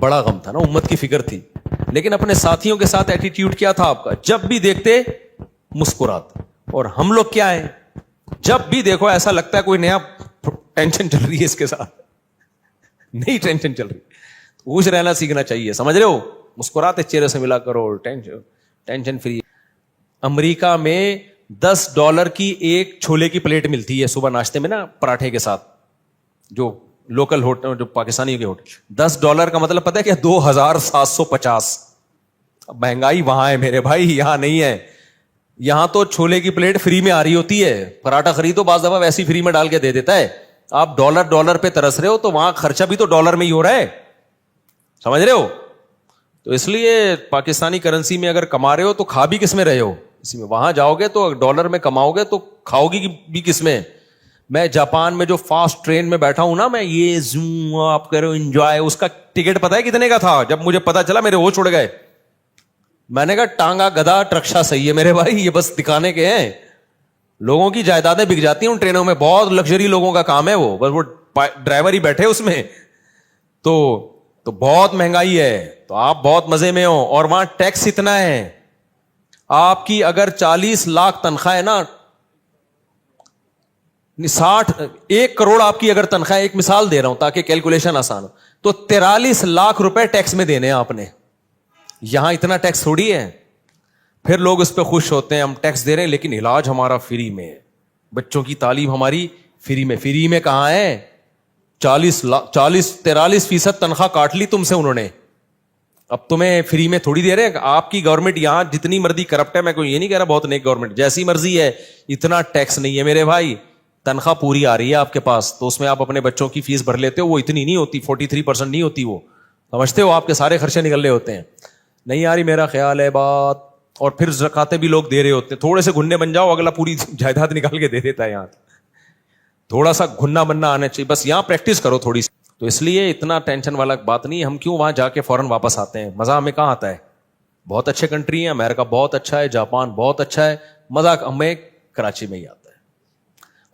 بڑا غم تھا نا, امت کی فکر تھی. لیکن اپنے ساتھیوں کے ساتھ ایٹیٹیوڈ کیا تھا آپ کا؟ جب بھی دیکھتے مسکراتے. اور ہم لوگ کیا ہیں, جب بھی دیکھو ایسا لگتا ہے کوئی نیا ٹینشن چل رہی ہے اس کے ساتھ, نئی ٹینشن چل رہی. خوش رہنا سیکھنا چاہیے, سمجھ رہے ہو, مسکراتے چہرے سے ملا کرو, ٹینشن فری. امریکہ میں $10 کی ایک چھولے کی پلیٹ ملتی ہے صبح ناشتے میں نا, پراٹھے کے ساتھ, جو لوکل ہوٹل, جو پاکستانی کے ہوٹل. $10 کا مطلب پتہ ہے کیا؟ 2750. مہنگائی وہاں ہے میرے بھائی, یہاں نہیں ہے. یہاں تو چھولے کی پلیٹ فری میں آ رہی ہوتی ہے, پراٹھا خریدو باز دفعہ ویسی فری میں ڈال کے دے دیتا ہے. آپ ڈالر پہ ترس رہے ہو, تو وہاں خرچہ بھی تو ڈالر میں ہی ہو رہا ہے, سمجھ رہے ہو. تو اس لیے پاکستانی کرنسی میں اگر کما رہے ہو تو کھا بھی کس میں رہے ہو اسی میں. وہاں جاؤ گے تو ڈالر میں کماؤ گے تو کھاؤ گی بھی کس میں. میں جاپان میں جو فاسٹ ٹرین میں بیٹھا ہوں نا, میں یہ زوم آپ کرو انجوائے, اس کا ٹکٹ پتا ہے کتنے کا تھا؟ جب مجھے پتا چلا میرے ہوش اڑ گئے. میں نے کہا ٹانگا گدھا رکشا صحیح ہے میرے بھائی, یہ بس دکھانے کے ہیں. لوگوں کی جائیدادیں بک جاتی ہیں ان ٹرینوں میں, بہت لگژری لوگوں کا کام ہے وہ, بس وہ ڈرائیور ہی بیٹھے اس میں. تو بہت مہنگائی ہے, تو آپ بہت مزے میں ہو. اور وہاں ٹیکس اتنا ہے, آپ کی اگر 40 لاکھ تنخواہ ہے نا, 1 کروڑ آپ کی اگر تنخواہ, ایک مثال دے رہا ہوں تاکہ کیلکولیشن آسان ہو, تو 43 لاکھ روپے ٹیکس میں دینے ہیں آپ نے. یہاں اتنا ٹیکس تھوڑی ہے. پھر لوگ اس پہ خوش ہوتے ہیں, ہم ٹیکس دے رہے ہیں لیکن علاج ہمارا فری میں ہے, بچوں کی تعلیم ہماری فری میں. فری میں کہاں ہے؟ 43% تنخواہ کاٹ لی تم سے انہوں نے, اب تمہیں فری میں تھوڑی دے رہے ہیں. آپ کی گورنمنٹ یہاں جتنی مرضی کرپٹ ہے, میں کوئی یہ نہیں کہہ رہا بہت نیک گورنمنٹ, جیسی مرضی ہے, اتنا ٹیکس نہیں ہے میرے بھائی. تنخواہ پوری آ رہی ہے آپ کے پاس, تو اس میں آپ اپنے بچوں کی فیس بھر لیتے ہو, وہ اتنی نہیں ہوتی, 43% نہیں ہوتی وہ, سمجھتے ہو, آپ کے سارے خرچے نکل رہے ہوتے ہیں. نہیں آ رہی میرا خیال ہے بات. اور پھر زکاتیں بھی لوگ دے رہے ہوتے ہیں, تھوڑے سے گھننے بن جاؤ, اگلا پوری جائیداد نکال کے دے دیتا ہے. یہاں تھوڑا سا گھننا بننا آنا چاہیے, بس یہاں پریکٹس کرو تھوڑی سی. تو اس لیے اتنا ٹینشن والا بات نہیں. ہم کیوں وہاں جا کے فوراً واپس آتے ہیں؟ مزہ ہمیں کہاں آتا ہے؟ بہت اچھے کنٹری ہیں, امریکہ بہت اچھا ہے, جاپان بہت اچھا ہے, مزہ ہمیں کراچی میں ہی آتا ہے.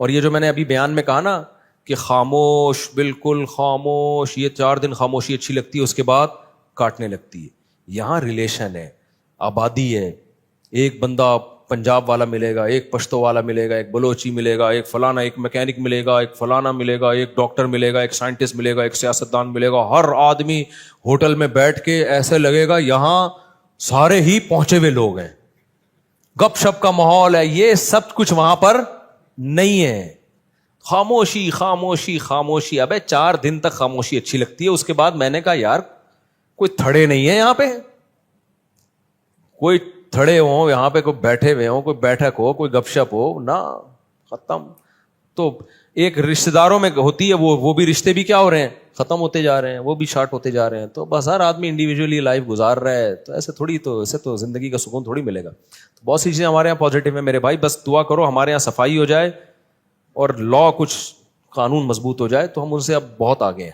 اور یہ جو میں نے ابھی بیان میں کہا نا کہ خاموش, بالکل خاموش, یہ 4 دن خاموشی اچھی لگتی ہے, اس کے بعد کاٹنے لگتی ہے. یہاں ریلیشن ہے, آبادی ہے, ایک بندہ پنجاب والا ملے گا, ایک پشتو والا ملے گا, ایک بلوچی ملے گا, ایک فلانا, ایک میکینک ملے گا, ایک فلانا ملے گا, ایک ڈاکٹر ملے گا, ایک سائنٹسٹ ملے گا, ایک سیاستدان ملے گا. ہر آدمی ہوٹل میں بیٹھ کے ایسے لگے گا یہاں سارے ہی پہنچے ہوئے لوگ ہیں, گپ شپ کا ماحول ہے. یہ سب کچھ وہاں پر نہیں ہے. خاموشی خاموشی خاموشی. ابے 4 دن تک خاموشی اچھی لگتی ہے, اس کے بعد میں نے کہا یار کوئی تھڑے نہیں ہے یہاں پہ, کوئی تھڑے ہوں یہاں پہ, کوئی بیٹھے ہوئے ہوں, کوئی بیٹھک ہو, کوئی گپ شپ ہو نا, ختم. تو ایک رشتے داروں میں ہوتی ہے وہ بھی رشتے بھی کیا ہو رہے ہیں, ختم ہوتے جا رہے ہیں, وہ بھی شارٹ ہوتے جا رہے ہیں. تو بس ہر آدمی انڈیویجولی لائف گزار رہا ہے, تو ایسے تھوڑی, تو ایسے تو زندگی کا سکون تھوڑی ملے گا. تو بہت سی چیزیں ہمارے یہاں پازیٹیو ہیں میرے بھائی, بس دعا کرو ہمارے یہاں صفائی ہو جائے اور لا کچھ قانون مضبوط ہو جائے, تو ہم ان سے اب بہت آگے ہیں.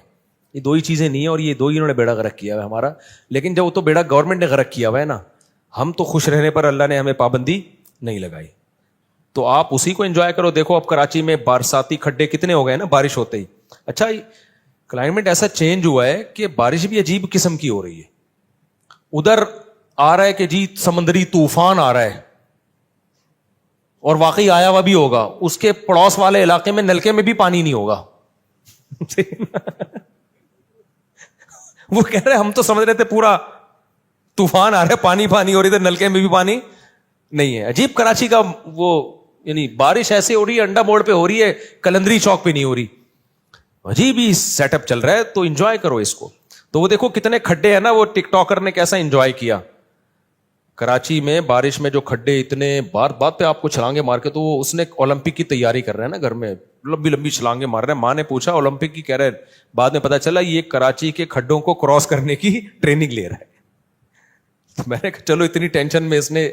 یہ 2 ہی چیزیں نہیں ہیں, اور یہ 2 ہی انہوں نے بیڑا غرق کیا ہے ہمارا. لیکن جب وہ تو بیڑا گورنمنٹ نے غرق کیا ہوا ہے نا, ہم تو خوش رہنے پر اللہ نے ہمیں پابندی نہیں لگائی. تو آپ اسی کو انجوائے کرو. دیکھو اب کراچی میں برساتی کھڈے کتنے ہو گئے نا بارش ہوتے ہی. اچھا کلائمیٹ ایسا چینج ہوا ہے کہ بارش بھی عجیب قسم کی ہو رہی ہے. ادھر آ رہا ہے کہ جی سمندری طوفان آ رہا ہے, اور واقعی آیا ہوا بھی ہوگا. اس کے پڑوس والے علاقے میں نلکے میں بھی پانی نہیں ہوگا. وہ کہہ رہے ہم تو سمجھ رہے تھے پورا طوفان آ رہا ہے, پانی پانی ہو رہی, تھے نلکے میں بھی پانی نہیں ہے. عجیب کراچی کا وہ, یعنی بارش ایسے ہو رہی ہے, انڈا موڑ پہ ہو رہی ہے, کلندری چوک پہ نہیں ہو رہی. عجیب ہی سیٹ اپ چل رہا ہے. تو انجوائے کرو اس کو. تو وہ دیکھو کتنے کھڈے ہیں نا, وہ ٹک ٹاکر نے کیسا انجوائے کیا کراچی میں بارش میں. جو کھڈے اتنے بات پہ آپ کو چھلانگے مار کے, تو وہ اس نے اولمپک کی تیاری کر رہے ہیں نا گھر میں, لمبی لمبی چھلانگے مار رہے ہیں. ماں نے پوچھا اولمپک کی, کہہ رہے بعد میں پتا چلا یہ کراچی کے کھڈوں کو کراس کرنے کی ٹریننگ لے رہا ہے. میں نے کہا چلو اتنی ٹینشن میں اس نے.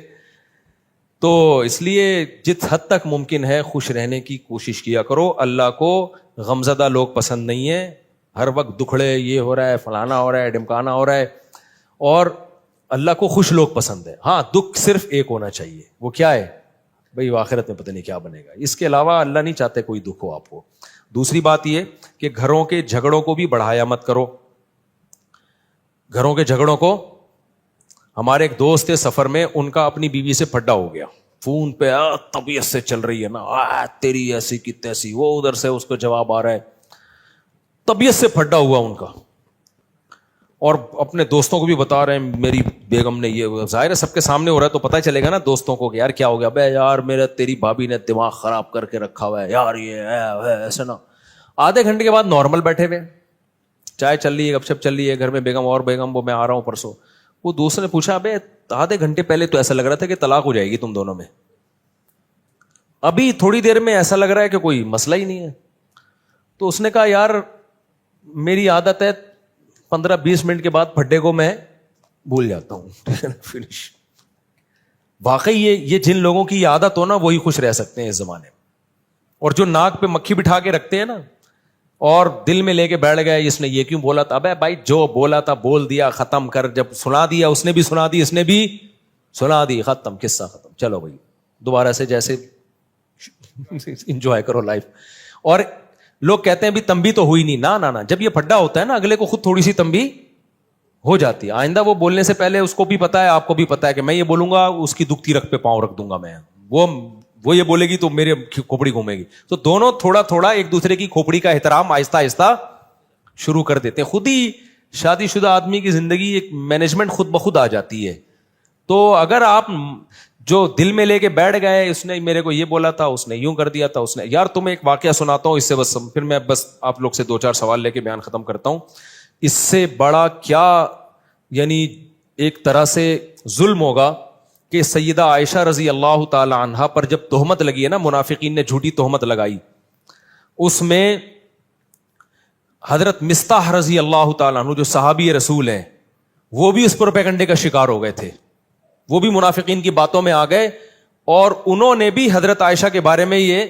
تو اس لیے جس حد تک ممکن ہے خوش رہنے کی کوشش کیا کرو. اللہ کو غمزدہ لوگ پسند نہیں ہے, ہر وقت دکھڑے, یہ ہو رہا ہے, فلانا ہو رہا ہے, ڈمکانا ہو رہا ہے. اور اللہ کو خوش لوگ پسند ہے. ہاں دکھ صرف ایک ہونا چاہیے, وہ کیا ہے بھئی, آخرت میں پتہ نہیں کیا بنے گا. اس کے علاوہ اللہ نہیں چاہتے کوئی دکھ ہو آپ کو. دوسری بات یہ کہ گھروں کے جھگڑوں کو بھی بڑھایا مت کرو. گھروں کے جھگڑوں کو. ہمارے ایک دوست تھے سفر میں, ان کا اپنی بیوی سے پھڈا ہو گیا, فون پہ طبیعت سے چل رہی ہے نا, تیری ایسی کی تیسی, وہ ادھر سے اس کو جواب آ رہا ہے, طبیعت سے پھڈا ہوا ان کا, اور اپنے دوستوں کو بھی بتا رہے ہیں میری بیگم نے یہ. ظاہر ہے سب کے سامنے ہو رہا ہے تو پتہ چلے گا نا دوستوں کو کہ یار کیا ہو گیا, بے یار میرے تیری بھابھی نے دماغ خراب کر کے رکھا ہوا ہے یار, یہ ہے ایسا نا. آدھے گھنٹے کے بعد نارمل بیٹھے ہوئے, چائے چل رہی ہے, گپ شپ چل رہی ہے گھر میں, بیگم اور بیگم وہ میں آ رہا ہوں پرسوں. وہ دوست نے پوچھا, ابے آدھے گھنٹے پہلے تو ایسا لگ رہا تھا کہ طلاق ہو جائے گی تم دونوں میں, ابھی تھوڑی دیر میں ایسا لگ رہا ہے کہ کوئی مسئلہ ہی نہیں ہے. تو اس نے کہا یار میری عادت ہے 15-20 منٹ کے بعد پھڈے کو میں بھول جاتا ہوں. فنش. واقعی یہ جن لوگوں کی یہ عادت ہو نا وہی خوش رہ سکتے ہیں اس زمانے میں. اور جو ناک پہ مکھی بٹھا کے رکھتے ہیں نا اور دل میں لے کے بیٹھ گئے اس نے یہ کیوں بولا تھا, ابے بھائی جو بولا تھا بول دیا, ختم کر, جب سنا دیا اس نے بھی سنا دی, اس نے بھی سنا دی, ختم, قصہ ختم, چلو بھائی دوبارہ سے جیسے انجوائے کرو لائف. اور لوگ کہتے ہیں بھی تنبیہ تو ہوئی نہیں, نہ جب یہ پھڈا ہوتا ہے نا اگلے کو خود تھوڑی سی تنبیہ ہو جاتی ہے. آئندہ وہ بولنے سے پہلے اس کو بھی پتا ہے, آپ کو بھی پتا ہے کہ میں یہ بولوں گا اس کی دکھتی رکھ پہ پاؤں رکھ دوں گا میں, وہ یہ بولے گی تو میرے کھوپڑی گھومے گی. تو دونوں تھوڑا تھوڑا ایک دوسرے کی کھوپڑی کا احترام آہستہ آہستہ شروع کر دیتے ہیں. خود ہی شادی شدہ آدمی کی زندگی ایک مینجمنٹ خود بخود آ جاتی ہے. تو اگر آپ جو دل میں لے کے بیٹھ گئے, اس نے میرے کو یہ بولا تھا, اس نے یوں کر دیا تھا, اس نے, یار تمہیں ایک واقعہ سناتا ہوں اس سے بس پھر میں بس آپ لوگ سے 2-4 سوال لے کے بیان ختم کرتا ہوں. اس سے بڑا کیا یعنی ایک طرح سے ظلم ہوگا کہ سیدہ عائشہ رضی اللہ تعالی عنہا پر جب تہمت لگی ہے نا, منافقین نے جھوٹی تہمت لگائی, اس میں حضرت مصطح رضی اللہ تعالیٰ عنہ جو صحابی رسول ہیں وہ بھی اس پروپیگنڈے کا شکار ہو گئے تھے. وہ بھی منافقین کی باتوں میں آ گئے اور انہوں نے بھی حضرت عائشہ کے بارے میں یہ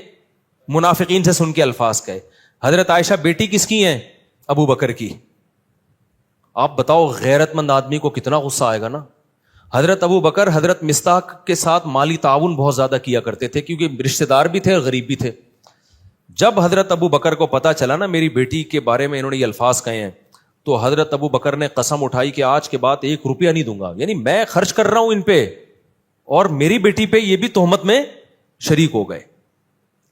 منافقین سے سن کے الفاظ کہے. حضرت عائشہ بیٹی کس کی ہیں؟ ابو بکر کی. آپ بتاؤ غیرت مند آدمی کو کتنا غصہ آئے گا نا. حضرت ابو بکر حضرت مصطح کے ساتھ مالی تعاون بہت زیادہ کیا کرتے تھے کیونکہ رشتہ دار بھی تھے اور غریب بھی تھے. جب حضرت ابو بکر کو پتا چلا نا میری بیٹی کے بارے میں انہوں نے یہ الفاظ کہے ہیں, تو حضرت ابو بکر نے قسم اٹھائی کہ آج کے بعد 1 روپیہ نہیں دوں گا, یعنی میں خرچ کر رہا ہوں ان پہ اور میری بیٹی پہ یہ بھی تہمت میں شریک ہو گئے.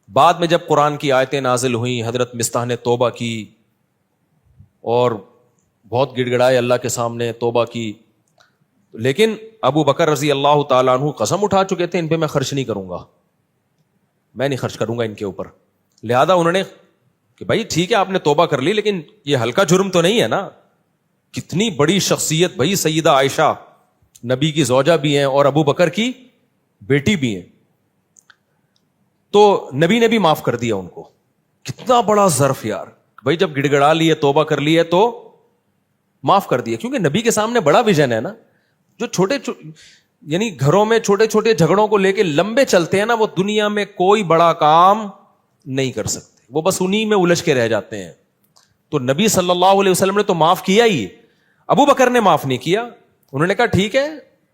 بعد میں جب قرآن کی آیتیں نازل ہوئیں, حضرت مصطح نے توبہ کی اور بہت گڑ گڑائے اللہ کے سامنے, توبہ کی, لیکن ابو بکر رضی اللہ تعالیٰ عنہ قسم اٹھا چکے تھے ان پہ میں خرچ نہیں کروں گا, میں نہیں خرچ کروں گا ان کے اوپر. لہذا انہوں نے کہ بھائی ٹھیک ہے آپ نے توبہ کر لی لیکن یہ ہلکا جرم تو نہیں ہے نا. کتنی بڑی شخصیت بھائی, سیدہ عائشہ نبی کی زوجہ بھی ہیں اور ابو بکر کی بیٹی بھی ہیں. تو نبی نے بھی معاف کر دیا ان کو. کتنا بڑا ظرف یار بھائی, جب گڑ گڑا لیے توبہ کر لیے تو معاف کر دیا, کیونکہ نبی کے سامنے بڑا ویژن ہے نا. جو چھوٹے یعنی گھروں میں چھوٹے چھوٹے جھگڑوں کو لے کے لمبے چلتے ہیں نا, وہ دنیا میں کوئی بڑا کام نہیں کر سکتے, وہ بس انہی میں الجھ کے رہ جاتے ہیں. تو نبی صلی اللہ علیہ وسلم نے تو معاف کیا ہی, ابو بکر نے معاف نہیں کیا. انہوں نے کہا ٹھیک ہے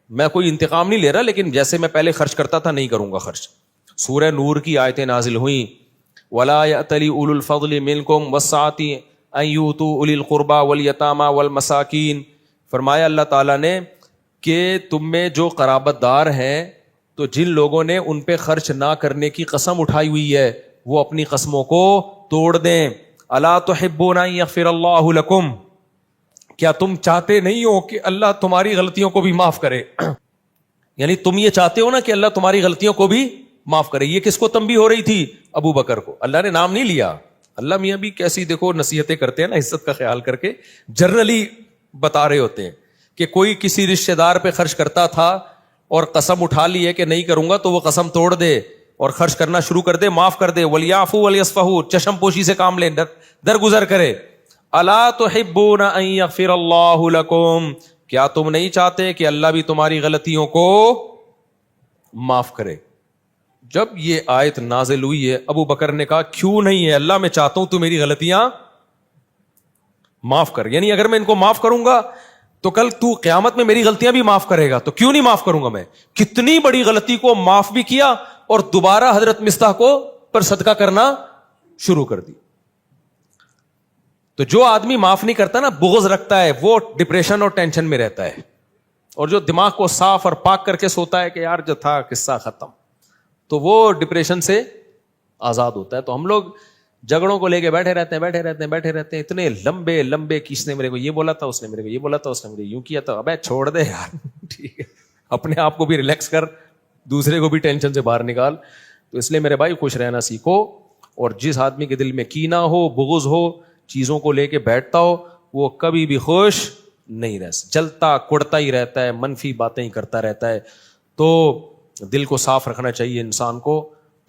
میں کوئی انتقام نہیں لے رہا, لیکن جیسے میں پہلے خرچ کرتا تھا نہیں کروں گا خرچ. سورہ نور کی آیتیں نازل ہوئیں, وَلَا يَأْتَلِ أُولُو الْفَضْلِ مِنْكُمْ وَالسَّعَةِ أَنْ يُؤْتُوا أُولِي الْقُرْبَى وَالْيَتَامَى وَالْمَسَاكِينَ. فرمایا اللہ تعالیٰ نے کہ تم میں جو قرابت دار ہیں تو جن لوگوں نے ان پہ خرچ نہ کرنے کی قسم اٹھائی ہوئی ہے وہ اپنی قسموں کو توڑ دیں. الا تحبون ان یغفر اللہ لکم, کیا تم چاہتے نہیں ہو کہ اللہ تمہاری غلطیوں کو بھی معاف کرے؟ یعنی تم یہ چاہتے ہو نا کہ اللہ تمہاری غلطیوں کو بھی معاف کرے. یہ کس کو تنبیہ ہو رہی تھی؟ ابو بکر کو. اللہ نے نام نہیں لیا. اللہ میاں بھی کیسی دیکھو نصیحتیں کرتے ہیں نا, عزت کا خیال کر کے جنرلی بتا رہے ہوتے ہیں کہ کوئی کسی رشتہ دار پہ خرچ کرتا تھا اور قسم اٹھا لی ہے کہ نہیں کروں گا, تو وہ قسم توڑ دے اور خرچ کرنا شروع کر دے, معاف کر دے. وَلْيَعْفُوا وَلْيَصْفَحُوا, چشم پوشی سے کام لیں, درگزر کرے. الا تحبون ان یغفر اللہ لکم, کیا تم نہیں چاہتے کہ اللہ بھی تمہاری غلطیوں کو معاف کرے؟ جب یہ آیت نازل ہوئی ہے ابو بکر نے کہا کیوں نہیں ہے اللہ, میں چاہتا ہوں تو میری غلطیاں معاف کر. یعنی اگر میں ان کو معاف کروں گا تو کل تو قیامت میں میری غلطیاں بھی معاف کرے گا, تو کیوں نہیں معاف کروں گا میں. کتنی بڑی غلطی کو معاف بھی کیا اور دوبارہ حضرت مصطح کو پر صدقہ کرنا شروع کر دی. تو جو آدمی معاف نہیں کرتا نا, بغض رکھتا ہے, وہ ڈپریشن اور ٹینشن میں رہتا ہے. اور جو دماغ کو صاف اور پاک کر کے سوتا ہے کہ یار جو تھا قصہ ختم, تو وہ ڈپریشن سے آزاد ہوتا ہے. تو ہم لوگ جھگڑوں کو لے کے بیٹھے رہتے ہیں, اتنے لمبے لمبے کہ اس نے میرے کو یہ بولا تھا, اس نے میرے کو یہ بولا تھا, اس نے مجھے یوں کیا تھا. ابے چھوڑ دے یار, ٹھیک ہے, اپنے آپ کو بھی ریلیکس کر, دوسرے کو بھی ٹینشن سے باہر نکال. تو اس لیے میرے بھائی خوش رہنا سیکھو, اور جس آدمی کے دل میں کینہ ہو, بغض ہو, چیزوں کو لے کے بیٹھتا ہو, وہ کبھی بھی خوش نہیں رہ سکتا, جلتا کڑتا ہی رہتا ہے, منفی باتیں ہی کرتا رہتا ہے. تو دل کو صاف رکھنا چاہیے انسان کو,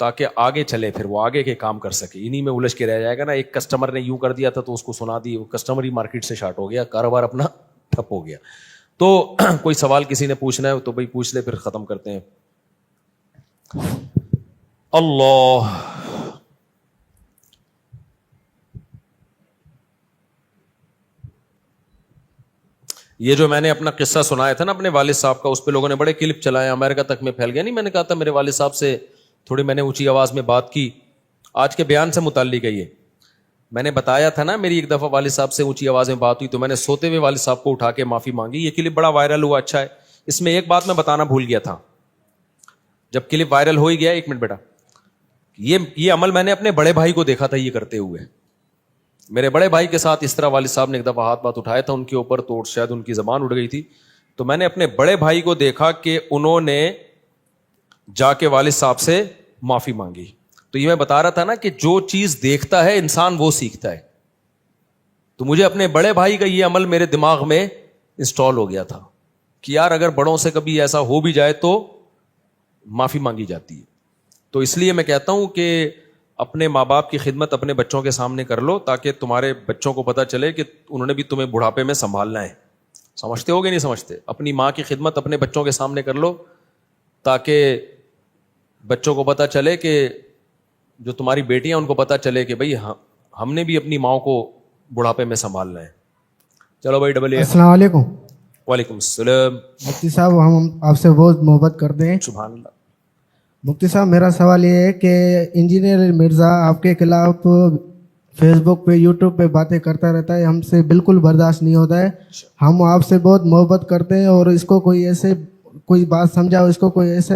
تاکہ آگے چلے, پھر وہ آگے کے کام کر سکے. انہی میں الجھ کے رہ جائے گا نا. ایک کسٹمر نے یوں کر دیا تھا تو اس کو سنا دی, وہ کسٹمر ہی مارکیٹ سے شارٹ ہو گیا, کاروبار اپنا ٹھپ ہو گیا. تو کوئی سوال کسی نے پوچھنا ہے تو بھائی پوچھ لے, پھر ختم کرتے ہیں. اللہ, یہ جو میں نے اپنا قصہ سنایا تھا نا اپنے والد صاحب کا, اس پہ لوگوں نے بڑے کلپ چلائے, امریکہ تک میں پھیل گیا. نہیں, میں نے کہا تھا میرے والد صاحب سے تھوڑی میں نے اونچی آواز میں بات کی, آج کے بیان سے متعلق ہے یہ. میں نے بتایا تھا نا, میری ایک دفعہ والد صاحب سے اونچی آواز میں بات ہوئی تو میں نے سوتے ہوئے والد صاحب کو اٹھا کے معافی مانگی. یہ کلپ بڑا وائرل ہوا, اچھا ہے. اس میں ایک بات میں بتانا بھول گیا تھا, جب کلپ وائرل ہو ہی گیا, ایک منٹ بیٹا, یہ عمل میں نے اپنے بڑے بھائی کو دیکھا تھا یہ کرتے ہوئے. میرے بڑے بھائی کے ساتھ اس طرح والد صاحب نے ایک دفعہ ہاتھ بات اٹھایا تھا ان کے اوپر, تو شاید ان کی زبان اڑ گئی تھی. تو میں نے اپنے بڑے بھائی کو دیکھا کہ انہوں نے جا کے والد صاحب سے معافی مانگی. تو یہ میں بتا رہا تھا نا کہ جو چیز دیکھتا ہے انسان وہ سیکھتا ہے. تو مجھے اپنے بڑے بھائی کا یہ عمل میرے دماغ میں انسٹال ہو گیا تھا کہ یار اگر بڑوں سے کبھی ایسا ہو بھی جائے تو معافی مانگی جاتی ہے. تو اس لیے میں کہتا ہوں کہ اپنے ماں باپ کی خدمت اپنے بچوں کے سامنے کر لو, تاکہ تمہارے بچوں کو پتا چلے کہ انہوں نے بھی تمہیں بڑھاپے میں سنبھالنا ہے. سمجھتے ہو گے نہیں سمجھتے؟ اپنی ماں کی خدمت اپنے بچوں کے سامنے کر لو, تاکہ بچوں کو پتا چلے کہ جو تمہاری بیٹیاں ان کو پتا چلے کہ بھائی ہم نے بھی اپنی ماں کو بڑھاپے میں سنبھالنا ہے. چلو بھائی ڈبل. السلام علیکم. وعلیکم السلام. مفتی صاحب, ہم آپ سے بہت محبت کرتے ہیں. سبحان اللہ. مفتی صاحب, میرا سوال یہ ہے کہ انجینئر مرزا آپ کے خلاف فیس بک پہ, یوٹیوب پہ باتیں کرتا رہتا ہے, ہم سے بالکل برداشت نہیں ہوتا ہے. ہم آپ سے بہت محبت کرتے ہیں, اور اس کو کوئی بات سمجھاؤ, اس کو کوئی ایسے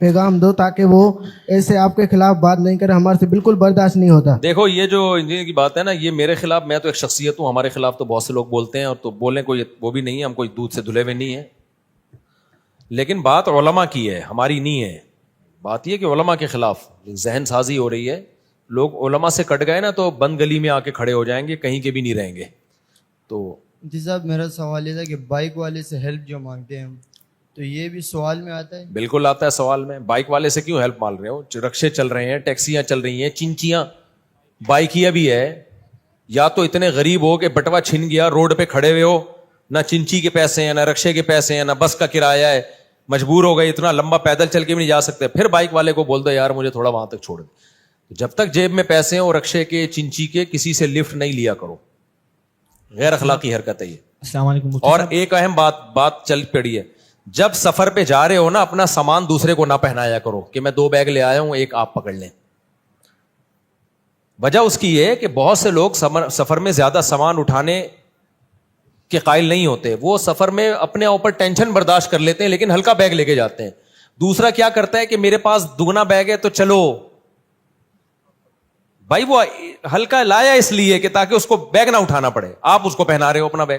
پیغام دو تاکہ وہ ایسے آپ کے خلاف بات نہیں کرے, ہمارے سے بالکل برداشت نہیں ہوتا. دیکھو یہ جو انجینئر کی بات ہے نا, یہ میرے خلاف, میں تو ایک شخصیت ہوں, ہمارے خلاف تو بہت سے لوگ بولتے ہیں, اور تو بولیں کوئی وہ بھی نہیں ہے, ہم کوئی دودھ سے دھلے ہوئے نہیں ہیں. لیکن بات علماء کی ہے, ہماری نہیں ہے. بات یہ کہ علماء کے خلاف ذہن سازی ہو رہی ہے. لوگ علماء سے کٹ گئے نا تو بند گلی میں آ کے کھڑے ہو جائیں گے, کہیں کے بھی نہیں رہیں گے. تو جی صاحب, میرا سوال یہ تھا کہ بائک والے سے ہیلپ جو مانگتے ہیں ہم, تو یہ بھی سوال میں آتا ہے؟ بالکل آتا ہے سوال میں. بائک والے سے کیوں ہیلپ مانگ رہے ہو؟ رکشے چل رہے ہیں, ٹیکسیاں چل رہی ہیں, چنچیاں, بائکیاں بھی ہے. یا تو اتنے غریب ہو کہ بٹوا چھن گیا, روڈ پہ کھڑے ہوئے ہو, نہ چنچی کے پیسے ہیں, نہ رکشے کے پیسے ہیں, نہ بس کا کرایہ ہے, مجبور ہو گئے, اتنا لمبا پیدل چل کے بھی نہیں جا سکتے, پھر بائک والے کو بول دو یار مجھے تھوڑا وہاں تک چھوڑ دے. جب تک جیب میں پیسے ہیں اور رکشے کے, چنچی کے, کسی سے لفٹ نہیں لیا کرو. غیر اخلاقی حرکت ہے یہ. السلام علیکم. اور ایک اہم بات چل پڑی ہے, جب سفر پہ جا رہے ہو نا, اپنا سامان دوسرے کو نہ پہنایا کرو کہ میں 2 بیگ لے آیا ہوں, ایک آپ پکڑ لیں. وجہ اس کی یہ کہ بہت سے لوگ سفر میں زیادہ سامان اٹھانے کے قائل نہیں ہوتے. وہ سفر میں اپنے اوپر ٹینشن برداشت کر لیتے ہیں, لیکن ہلکا بیگ لے کے جاتے ہیں. دوسرا کیا کرتا ہے کہ میرے پاس دگنا بیگ ہے تو چلو بھائی, وہ ہلکا لایا اس لیے کہ تاکہ اس کو بیگ نہ اٹھانا پڑے. آپ اس کو پہنا رہے ہو اپنا بیگ,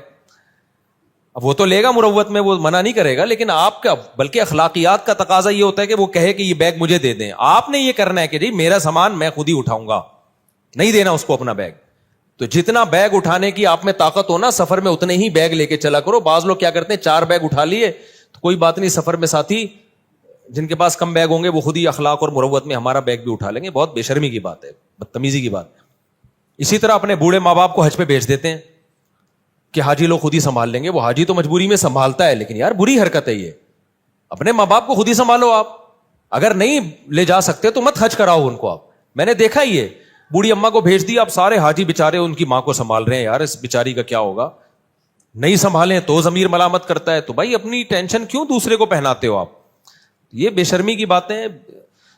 اب وہ تو لے گا مروت میں, وہ منع نہیں کرے گا, لیکن آپ کا بلکہ اخلاقیات کا تقاضا یہ ہوتا ہے کہ وہ کہے کہ یہ بیگ مجھے دے دیں. آپ نے یہ کرنا ہے کہ جی میرا سامان میں خود ہی اٹھاؤں گا, نہیں دینا اس کو اپنا بیگ. تو جتنا بیگ اٹھانے کی آپ میں طاقت ہو نا, سفر میں اتنے ہی بیگ لے کے چلا کرو. بعض لوگ کیا کرتے ہیں, 4 بیگ اٹھا لیے تو کوئی بات نہیں, سفر میں ساتھی جن کے پاس کم بیگ ہوں گے وہ خود ہی اخلاق اور مروت میں ہمارا بیگ بھی اٹھا لیں گے. بہت بے شرمی کی بات ہے, بدتمیزی کی بات ہے. اسی طرح اپنے بوڑھے ماں باپ کو حج پہ بھیج دیتے ہیں کہ حاجی لوگ خود ہی سنبھال لیں گے. وہ حاجی تو مجبوری میں سنبھالتا ہے, لیکن یار بری حرکت ہے یہ. اپنے ماں باپ کو خود ہی سنبھالو. آپ اگر نہیں لے جا سکتے تو مت حج کراؤ ان کو. آپ میں نے دیکھا ہی ہے, بوڑھی اماں کو بھیج دیا, اب سارے حاجی بےچارے ان کی ماں کو سنبھال رہے ہیں. یار اس بیچاری کا کیا ہوگا, نہیں سنبھالیں تو ضمیر ملامت کرتا ہے. تو بھائی اپنی ٹینشن کیوں دوسرے کو پہناتے ہو آپ؟ یہ بے شرمی کی باتیں.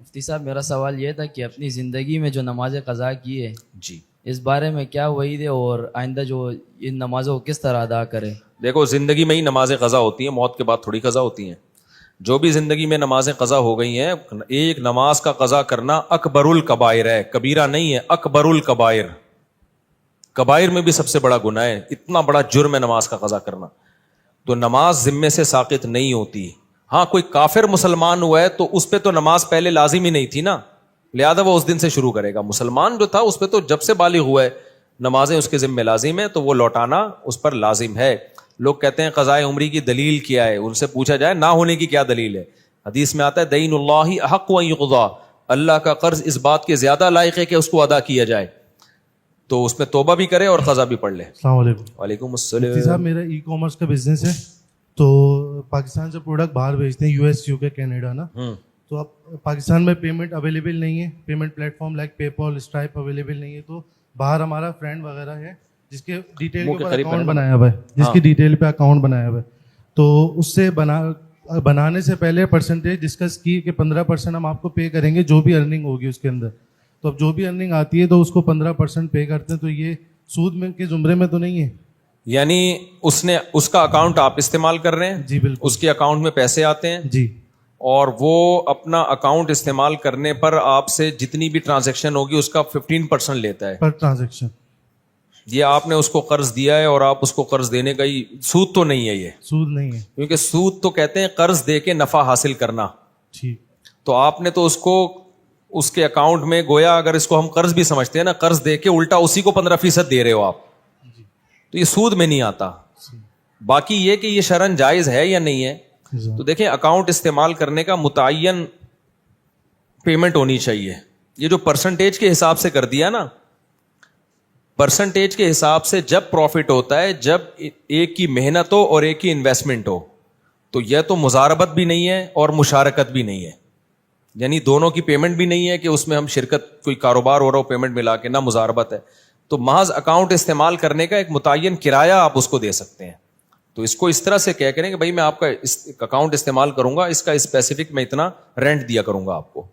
مفتی صاحب میرا سوال یہ تھا کہ اپنی زندگی میں جو نماز قضا کی ہے جی اس بارے میں کیا وعید ہے اور آئندہ جو ان نمازوں کو کس طرح ادا کرے؟ دیکھو زندگی میں ہی نمازیں قضا ہوتی ہیں, موت کے بعد تھوڑی قضا ہوتی ہیں. جو بھی زندگی میں نمازیں قضا ہو گئی ہیں, ایک نماز کا قضا کرنا اکبر الکبائر ہے, کبیرہ نہیں ہے, اکبر الکبائر. کبائر میں بھی سب سے بڑا گناہ ہے, اتنا بڑا جرم ہے نماز کا قضا کرنا. تو نماز ذمے سے ساقط نہیں ہوتی. ہاں کوئی کافر مسلمان ہوا ہے تو اس پہ تو نماز پہلے لازم ہی نہیں تھی نا, لہذا وہ اس دن سے شروع کرے گا. مسلمان جو تھا اس پہ تو جب سے بالغ ہوا ہے نمازیں اس کے ذمہ لازم ہے, تو وہ لوٹانا اس پر لازم ہے. لوگ کہتے ہیں قضاء عمری کی دلیل کیا ہے, ان سے پوچھا جائے نہ ہونے کی کیا دلیل ہے. حدیث میں آتا ہے دین اللہ احق ان یقضا, اللہ کا قرض اس بات کے زیادہ لائق ہے کہ اس کو ادا کیا جائے. تو اس میں توبہ بھی کرے اور قضا بھی پڑھ لے. السلام علیکم. وعلیکم مفتی صاحب السلام. میرا ای کامرس کا بزنس ہے, تو پاکستان سے پروڈکٹ باہر بھیجتے ہیں, US UK کینیڈا نا. تو اب پاکستان میں پیمنٹ اویلیبل نہیں ہے, پیمنٹ پلیٹ فارم لائک پے پال, اسٹرائپ اویلیبل نہیں ہے. تو باہر ہمارا فرینڈ وغیرہ ہے جس کے ڈیٹیل کے اوپر اکاؤنٹ بنایا ہوا ہے, جس کی ڈیٹیل پہ اکاؤنٹ بنایا ہوا ہے. تو اس سے بنانے سے پہلے پرسنٹیج ڈسکس کی کہ 15% ہم آپ کو پے کریں گے جو بھی ارننگ ہوگی اس کے اندر. تو اب جو بھی ارننگ آتی ہے تو اس کو 15% پے کرتے ہیں. تو یہ سود میں کے زمرے میں تو نہیں ہے؟ یعنی اس کا اکاؤنٹ آپ استعمال کر رہے ہیں؟ جی بالکل. اس کے اکاؤنٹ میں پیسے آتے ہیں جی, اور وہ اپنا اکاؤنٹ استعمال کرنے پر آپ سے جتنی بھی ٹرانزیکشن ہوگی اس کا 15% لیتا ہے پر ٹرانزیکشن. یہ آپ نے اس کو قرض دیا ہے اور آپ اس کو قرض دینے کا ہی, سود تو نہیں ہے یہ, سود نہیں ہے. کیونکہ سود تو کہتے ہیں قرض دے کے نفع حاصل کرنا. ٹھیک. تو آپ نے تو اس کو اس کے اکاؤنٹ میں گویا اگر اس کو ہم قرض بھی سمجھتے ہیں نا, قرض دے کے الٹا اسی کو 15% دے رہے ہو آپ, تو یہ سود میں نہیں آتا. باقی یہ کہ یہ شرعن جائز ہے یا نہیں ہے, تو دیکھیں اکاؤنٹ استعمال کرنے کا متعین پیمنٹ ہونی چاہیے. یہ جو پرسنٹیج کے حساب سے کر دیا نا, پرسنٹیج کے حساب سے جب پروفٹ ہوتا ہے جب ایک کی محنت ہو اور ایک کی انویسٹمنٹ ہو, تو یہ تو مزاربت بھی نہیں ہے اور مشارکت بھی نہیں ہے. یعنی دونوں کی پیمنٹ بھی نہیں ہے کہ اس میں ہم شرکت, کوئی کاروبار ہو رہا ہو پیمنٹ ملا کے, نہ مزاربت ہے. تو محض اکاؤنٹ استعمال کرنے کا ایک متعین کرایہ آپ اس کو دے سکتے ہیں. تو اس کو اس طرح سے کہہ کریں کہ بھائی میں آپ کا اکاؤنٹ استعمال کروں گا, اس کا اسپیسیفک میں اتنا رینٹ دیا کروں گا آپ کو.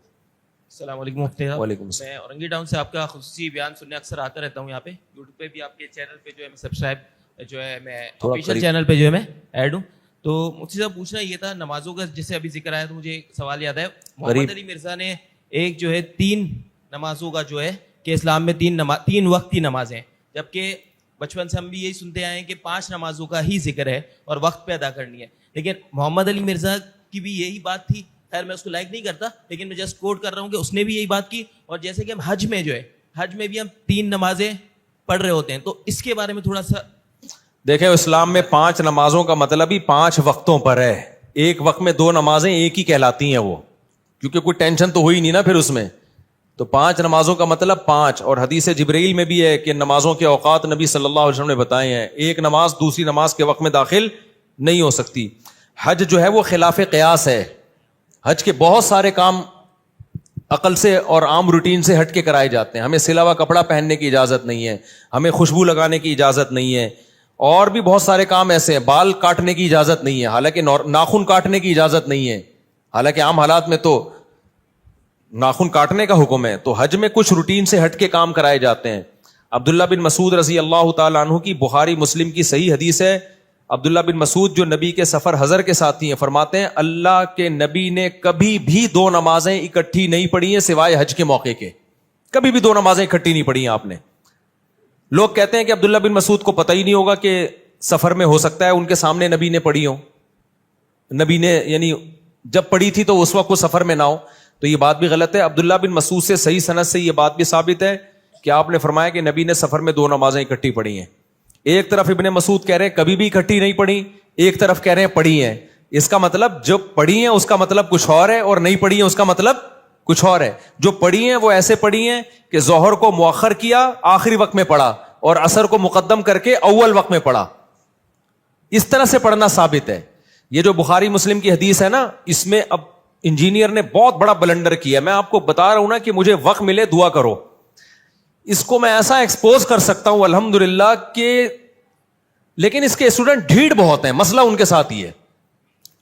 السلام علیکم مفتی صاحب. وعلیکم السلام. میں اورنگی ٹاؤن سے آپ کا خصوصی بیان سننے اکثر آتا رہتا ہوں. یہاں پہ یوٹیوب پہ بھی آپ کے چینل پہ جو ہے میں سبسکرائب جو ہے میں آفیشیل چینل پہ جو ہے میں ایڈ ہوں. تو مفتی صاحب پوچھنا یہ تھا نمازوں کا جیسے ابھی ذکر آیا تو مجھے ایک سوال یاد ہے. محمد علی مرزا نے ایک جو ہے 3 نمازوں کا جو ہے کہ اسلام میں 3 وقت کی نمازیں, جبکہ بچپن سے ہم بھی یہی سنتے آئے ہیں کہ 5 نمازوں کا ہی ذکر ہے اور وقت پہ ادا کرنی ہے. لیکن محمد علی مرزا کی بھی یہی بات تھی. خیر میں اس کو لائک نہیں کرتا, لیکن میں جسٹ کوٹ کر رہا ہوں کہ اس نے بھی یہی بات کی. اور جیسے کہ ہم حج میں جو ہے, حج میں بھی ہم 3 نمازیں پڑھ رہے ہوتے ہیں, تو اس کے بارے میں تھوڑا سا دیکھیں. اسلام میں 5 نمازوں کا مطلب ہی 5 وقتوں پر ہے. ایک وقت میں 2 نمازیں ایک ہی کہلاتی ہیں وہ, کیونکہ کوئی ٹینشن تو ہوئی نہیں نا پھر اس میں. تو 5 نمازوں کا مطلب 5. اور حدیث جبرائیل میں بھی ہے کہ نمازوں کے اوقات نبی صلی اللہ علیہ وسلم نے بتائے ہیں. ایک نماز دوسری نماز کے وقت میں داخل نہیں ہو سکتی. حج جو ہے وہ خلاف قیاس ہے. حج کے بہت سارے کام عقل سے اور عام روٹین سے ہٹ کے کرائے جاتے ہیں. ہمیں سلا ہوا کپڑا پہننے کی اجازت نہیں ہے, ہمیں خوشبو لگانے کی اجازت نہیں ہے, اور بھی بہت سارے کام ایسے ہیں. بال کاٹنے کی اجازت نہیں ہے, حالانکہ ناخن کاٹنے کی اجازت نہیں ہے, حالانکہ عام حالات میں تو ناخن کاٹنے کا حکم ہے. تو حج میں کچھ روٹین سے ہٹ کے کام کرائے جاتے ہیں. عبداللہ بن مسعود رضی اللہ تعالیٰ عنہ کی بخاری مسلم کی صحیح حدیث ہے. عبداللہ بن مسعود جو نبی کے سفر حضر کے ساتھی ہیں, فرماتے ہیں اللہ کے نبی نے کبھی بھی 2 نمازیں اکٹھی نہیں پڑھی ہیں سوائے حج کے موقع کے. کبھی بھی 2 نمازیں اکٹھی نہیں پڑھی ہیں آپ نے. لوگ کہتے ہیں کہ عبداللہ بن مسعود کو پتہ ہی نہیں ہوگا کہ سفر میں ہو سکتا ہے ان کے سامنے نبی نے پڑھی ہو, نبی نے یعنی جب پڑھی تھی تو اس وقت وہ سفر میں نہ ہو. تو یہ بات بھی غلط ہے. عبداللہ بن مسعود سے صحیح سند سے یہ بات بھی ثابت ہے کہ آپ نے فرمایا کہ نبی نے سفر میں 2 نمازیں اکٹھی پڑھی ہیں. ایک طرف ابن مسعود کہہ رہے ہیں کبھی بھی اکٹھی نہیں پڑھی, ایک طرف کہہ رہے ہیں پڑھی ہیں. اس کا مطلب جو پڑھی ہیں اس کا مطلب کچھ اور ہے, اور نہیں پڑھی ہیں اس کا مطلب کچھ اور ہے. جو پڑھی ہیں وہ ایسے پڑھی ہیں کہ ظہر کو مؤخر کیا آخری وقت میں پڑھا, اور عصر کو مقدم کر کے اول وقت میں پڑھا. اس طرح سے پڑھنا ثابت ہے. یہ جو بخاری مسلم کی حدیث ہے نا, اس میں اب انجینئر نے بہت بڑا بلنڈر کیا. میں آپ کو بتا رہا ہوں نا کہ مجھے وقت ملے دعا کرو. اس کو میں ایسا ایکسپوز کر سکتا ہوں الحمدللہ کہ, لیکن اس کے اسٹوڈنٹ ڈھیڑ بہت ہیں. مسئلہ ان کے ساتھ ہی ہے.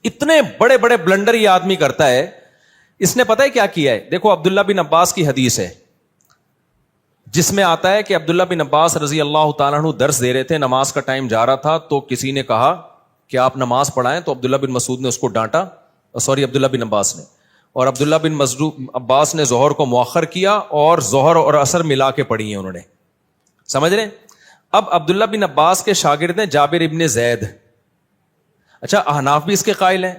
اتنے بڑے بڑے بلنڈر یہ آدمی کرتا ہے اس نے پتہ ہے کیا کیا ہے؟ دیکھو عبداللہ بن عباس کی حدیث ہے جس میں آتا ہے کہ عبداللہ بن عباس رضی اللہ تعالیٰ عنہ درس دے رہے تھے, نماز کا ٹائم جا رہا تھا, تو کسی نے کہا کہ آپ نماز پڑھائیں, تو عبداللہ بن مسعود نے اس کو ڈانٹا, عبداللہ بن عباس نے, اور عبداللہ بن عباس نے ظہر کو مؤخر کیا اور ظہر اور عصر ملا کے پڑھی ہیں انہوں نے, سمجھ رہے ہیں. اب عبداللہ بن عباس کے شاگرد ہیں جابر ابن زید. اچھا, احناف بھی اس کے قائل ہیں.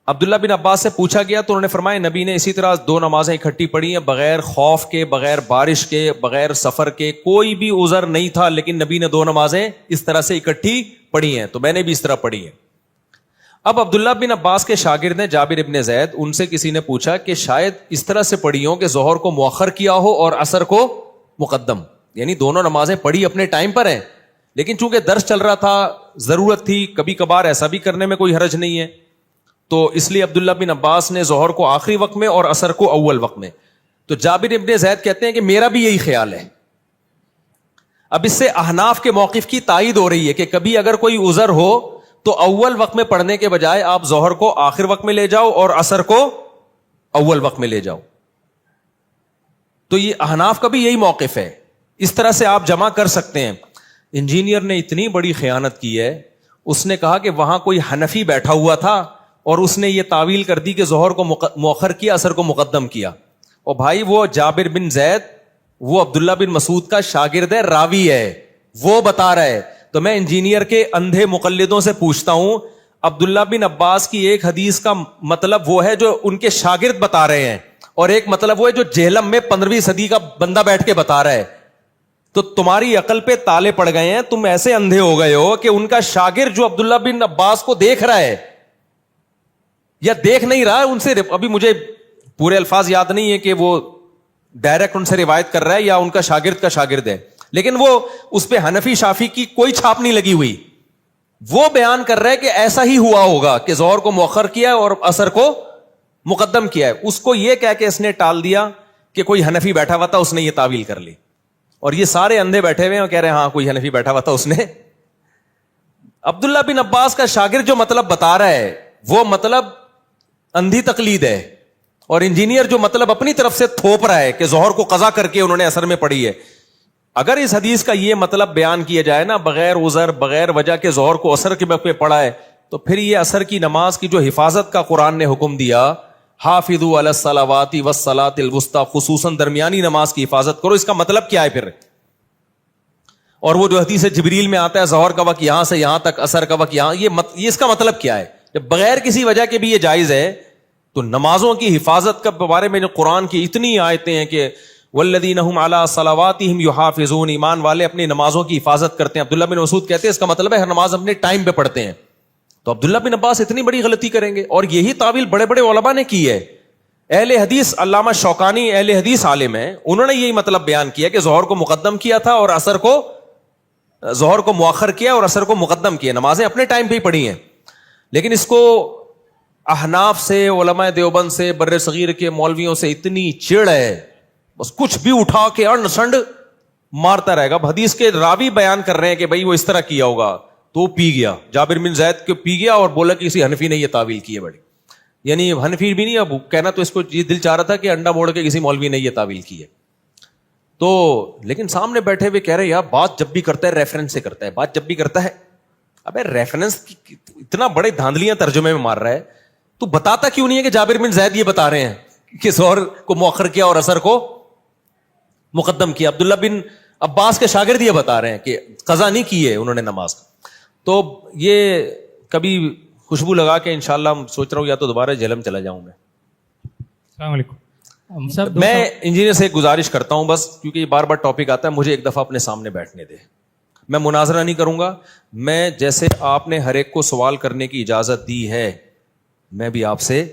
عبداللہ بن عباس سے پوچھا گیا تو انہوں نے فرمایا نبی نے اسی طرح 2 نمازیں اکٹھی پڑھی ہیں, بغیر خوف کے, بغیر بارش کے, بغیر سفر کے, کوئی بھی عذر نہیں تھا, لیکن نبی نے 2 نمازیں اس طرح سے اکٹھی پڑھی ہیں, تو میں نے بھی اس طرح پڑھی ہیں. اب عبداللہ بن عباس کے شاگرد ہیں جابر ابن زید, ان سے کسی نے پوچھا کہ شاید اس طرح سے پڑھی ہوں کہ ظہر کو مؤخر کیا ہو اور عصر کو مقدم, یعنی دونوں نمازیں پڑھی اپنے ٹائم پر ہیں, لیکن چونکہ درس چل رہا تھا, ضرورت تھی, کبھی کبھار ایسا بھی کرنے میں کوئی حرج نہیں ہے, تو اس لیے عبداللہ بن عباس نے ظہر کو آخری وقت میں اور عصر کو اول وقت میں. تو جابر ابن زید کہتے ہیں کہ میرا بھی یہی خیال ہے. اب اس سے احناف کے موقف کی تائید ہو رہی ہے کہ کبھی اگر کوئی عذر ہو تو اول وقت میں پڑھنے کے بجائے آپ ظہر کو آخر وقت میں لے جاؤ اور عصر کو اول وقت میں لے جاؤ. تو یہ احناف کا بھی یہی موقف ہے, اس طرح سے آپ جمع کر سکتے ہیں. انجینئر نے اتنی بڑی خیانت کی ہے, اس نے کہا کہ وہاں کوئی حنفی بیٹھا ہوا تھا اور اس نے یہ تعویل کر دی کہ ظہر کو مؤخر کیا, عصر کو مقدم کیا. اور بھائی وہ جابر بن زید وہ عبداللہ بن مسعود کا شاگرد ہے, راوی ہے, وہ بتا رہا ہے. تو میں انجینئر کے اندھے مقلدوں سے پوچھتا ہوں, عبداللہ بن عباس کی ایک حدیث کا مطلب وہ ہے جو ان کے شاگرد بتا رہے ہیں, اور ایک مطلب وہ ہے جو جہلم میں 15ویں صدی کا بندہ بیٹھ کے بتا رہا ہے. تو تمہاری عقل پہ تالے پڑ گئے ہیں, تم ایسے اندھے ہو گئے ہو کہ ان کا شاگرد جو عبداللہ بن عباس کو دیکھ رہا ہے یا دیکھ نہیں رہا ہے, ان سے ابھی مجھے پورے الفاظ یاد نہیں ہے کہ وہ ڈائریکٹ ان سے روایت کر رہا ہے یا ان کا شاگرد ہے, لیکن وہ اس پہ حنفی شافی کی کوئی چھاپ نہیں لگی ہوئی. وہ بیان کر رہا ہے کہ ایسا ہی ہوا ہوگا کہ ظہر کو مؤخر کیا اور عصر کو مقدم کیا ہے. اس کو یہ کہہ کے اس نے ٹال دیا کہ کوئی حنفی بیٹھا ہوا تھا, اس نے یہ تعویل کر لی, اور یہ سارے اندھے بیٹھے ہوئے ہیں اور کہہ رہے ہیں ہاں کوئی حنفی بیٹھا ہوا تھا, اس نے. عبداللہ بن عباس کا شاگرد جو مطلب بتا رہا ہے وہ مطلب اندھی تقلید ہے, اور انجینئر جو مطلب اپنی طرف سے تھوپ رہا ہے کہ ظہر کو قضا کر کے انہوں نے عصر میں پڑھی ہے. اگر اس حدیث کا یہ مطلب بیان کیا جائے نا, بغیر عذر بغیر وجہ کے ظہر کو عصر کے وقت پہ پڑھا ہے, تو پھر یہ عصر کی نماز کی جو حفاظت کا قرآن نے حکم دیا, حافظوا علی الصلوات والصلاۃ الوسطی, خصوصاً درمیانی نماز کی حفاظت کرو, اس کا مطلب کیا ہے پھر؟ اور وہ جو حدیث جبریل میں آتا ہے ظہر کا وقت یہاں سے یہاں تک, عصر کا وقت یہاں, یہ اس کا مطلب کیا ہے؟ جب بغیر کسی وجہ کے بھی یہ جائز ہے, تو نمازوں کی حفاظت کے بارے میں جو قرآن کی اتنی آیتیں ہیں کہ والذین هم علی صلواتہم یحافظون, ایمان والے اپنی نمازوں کی حفاظت کرتے ہیں. عبداللہ بن مسعود کہتے ہیں اس کا مطلب ہے ہر نماز اپنے ٹائم پہ پڑھتے ہیں. تو عبداللہ بن عباس اتنی بڑی غلطی کریں گے؟ اور یہی تعویل بڑے بڑے علماء نے کی ہے. اہل حدیث علامہ شوکانی اہل حدیث عالم ہیں, انہوں نے یہی مطلب بیان کیا کہ ظہر کو مقدم کیا تھا اور عصر کو, ظہر کو مؤخر کیا اور عصر کو مقدم کیا, نمازیں اپنے ٹائم پہ ہی پڑھی ہیں. لیکن اس کو احناف سے, علماء دیوبند سے, بر صغیر کے مولویوں سے اتنی چڑ ہے, بس کچھ بھی اٹھا کے انڈ مارتا رہے گا. اب حدیث کے راوی بیان کر رہے ہیں کہ بھائی وہ اس طرح کیا ہوگا, تو پی گیا, جابر بن زید کو پی گیا اور بولا کہ کسی حنفی نے یہ تعویل کی ہے بڑی, یعنی حنفی بھی نہیں, اب کہنا تو اس کو یہ دل چاہ رہا تھا کہ انڈا موڑ کے کسی مولوی نے یہ تعویل کی ہے. تو لیکن سامنے بیٹھے ہوئے کہہ رہے یار بات جب بھی کرتا ہے ریفرنس سے کرتا ہے, بات جب بھی کرتا ہے, ابے ریفرنس اتنا بڑے دھاندلیاں ترجمے میں مار رہا ہے, تو بتاتا کیوں نہیں ہے کہ جابر بن زید یہ بتا رہے ہیں کہ ظہر کو مؤخر کیا اور عصر کو مقدم کیا. عبداللہ بن عباس کے شاگرد یہ بتا رہے ہیں کہ قضا نہیں کی ہے انہوں نے نماز. تو یہ کبھی خوشبو لگا کے انشاءاللہ سوچ رہا ہوں یا تو دوبارہ جہلم چلا جاؤں میں. السلام علیکم. میں انجینئر سے ایک گزارش کرتا ہوں بس, کیونکہ یہ بار بار ٹاپک آتا ہے, مجھے ایک دفعہ اپنے سامنے بیٹھنے دے. میں مناظرہ نہیں کروں گا, میں جیسے آپ نے ہر ایک کو سوال کرنے کی اجازت دی ہے, میں بھی آپ سے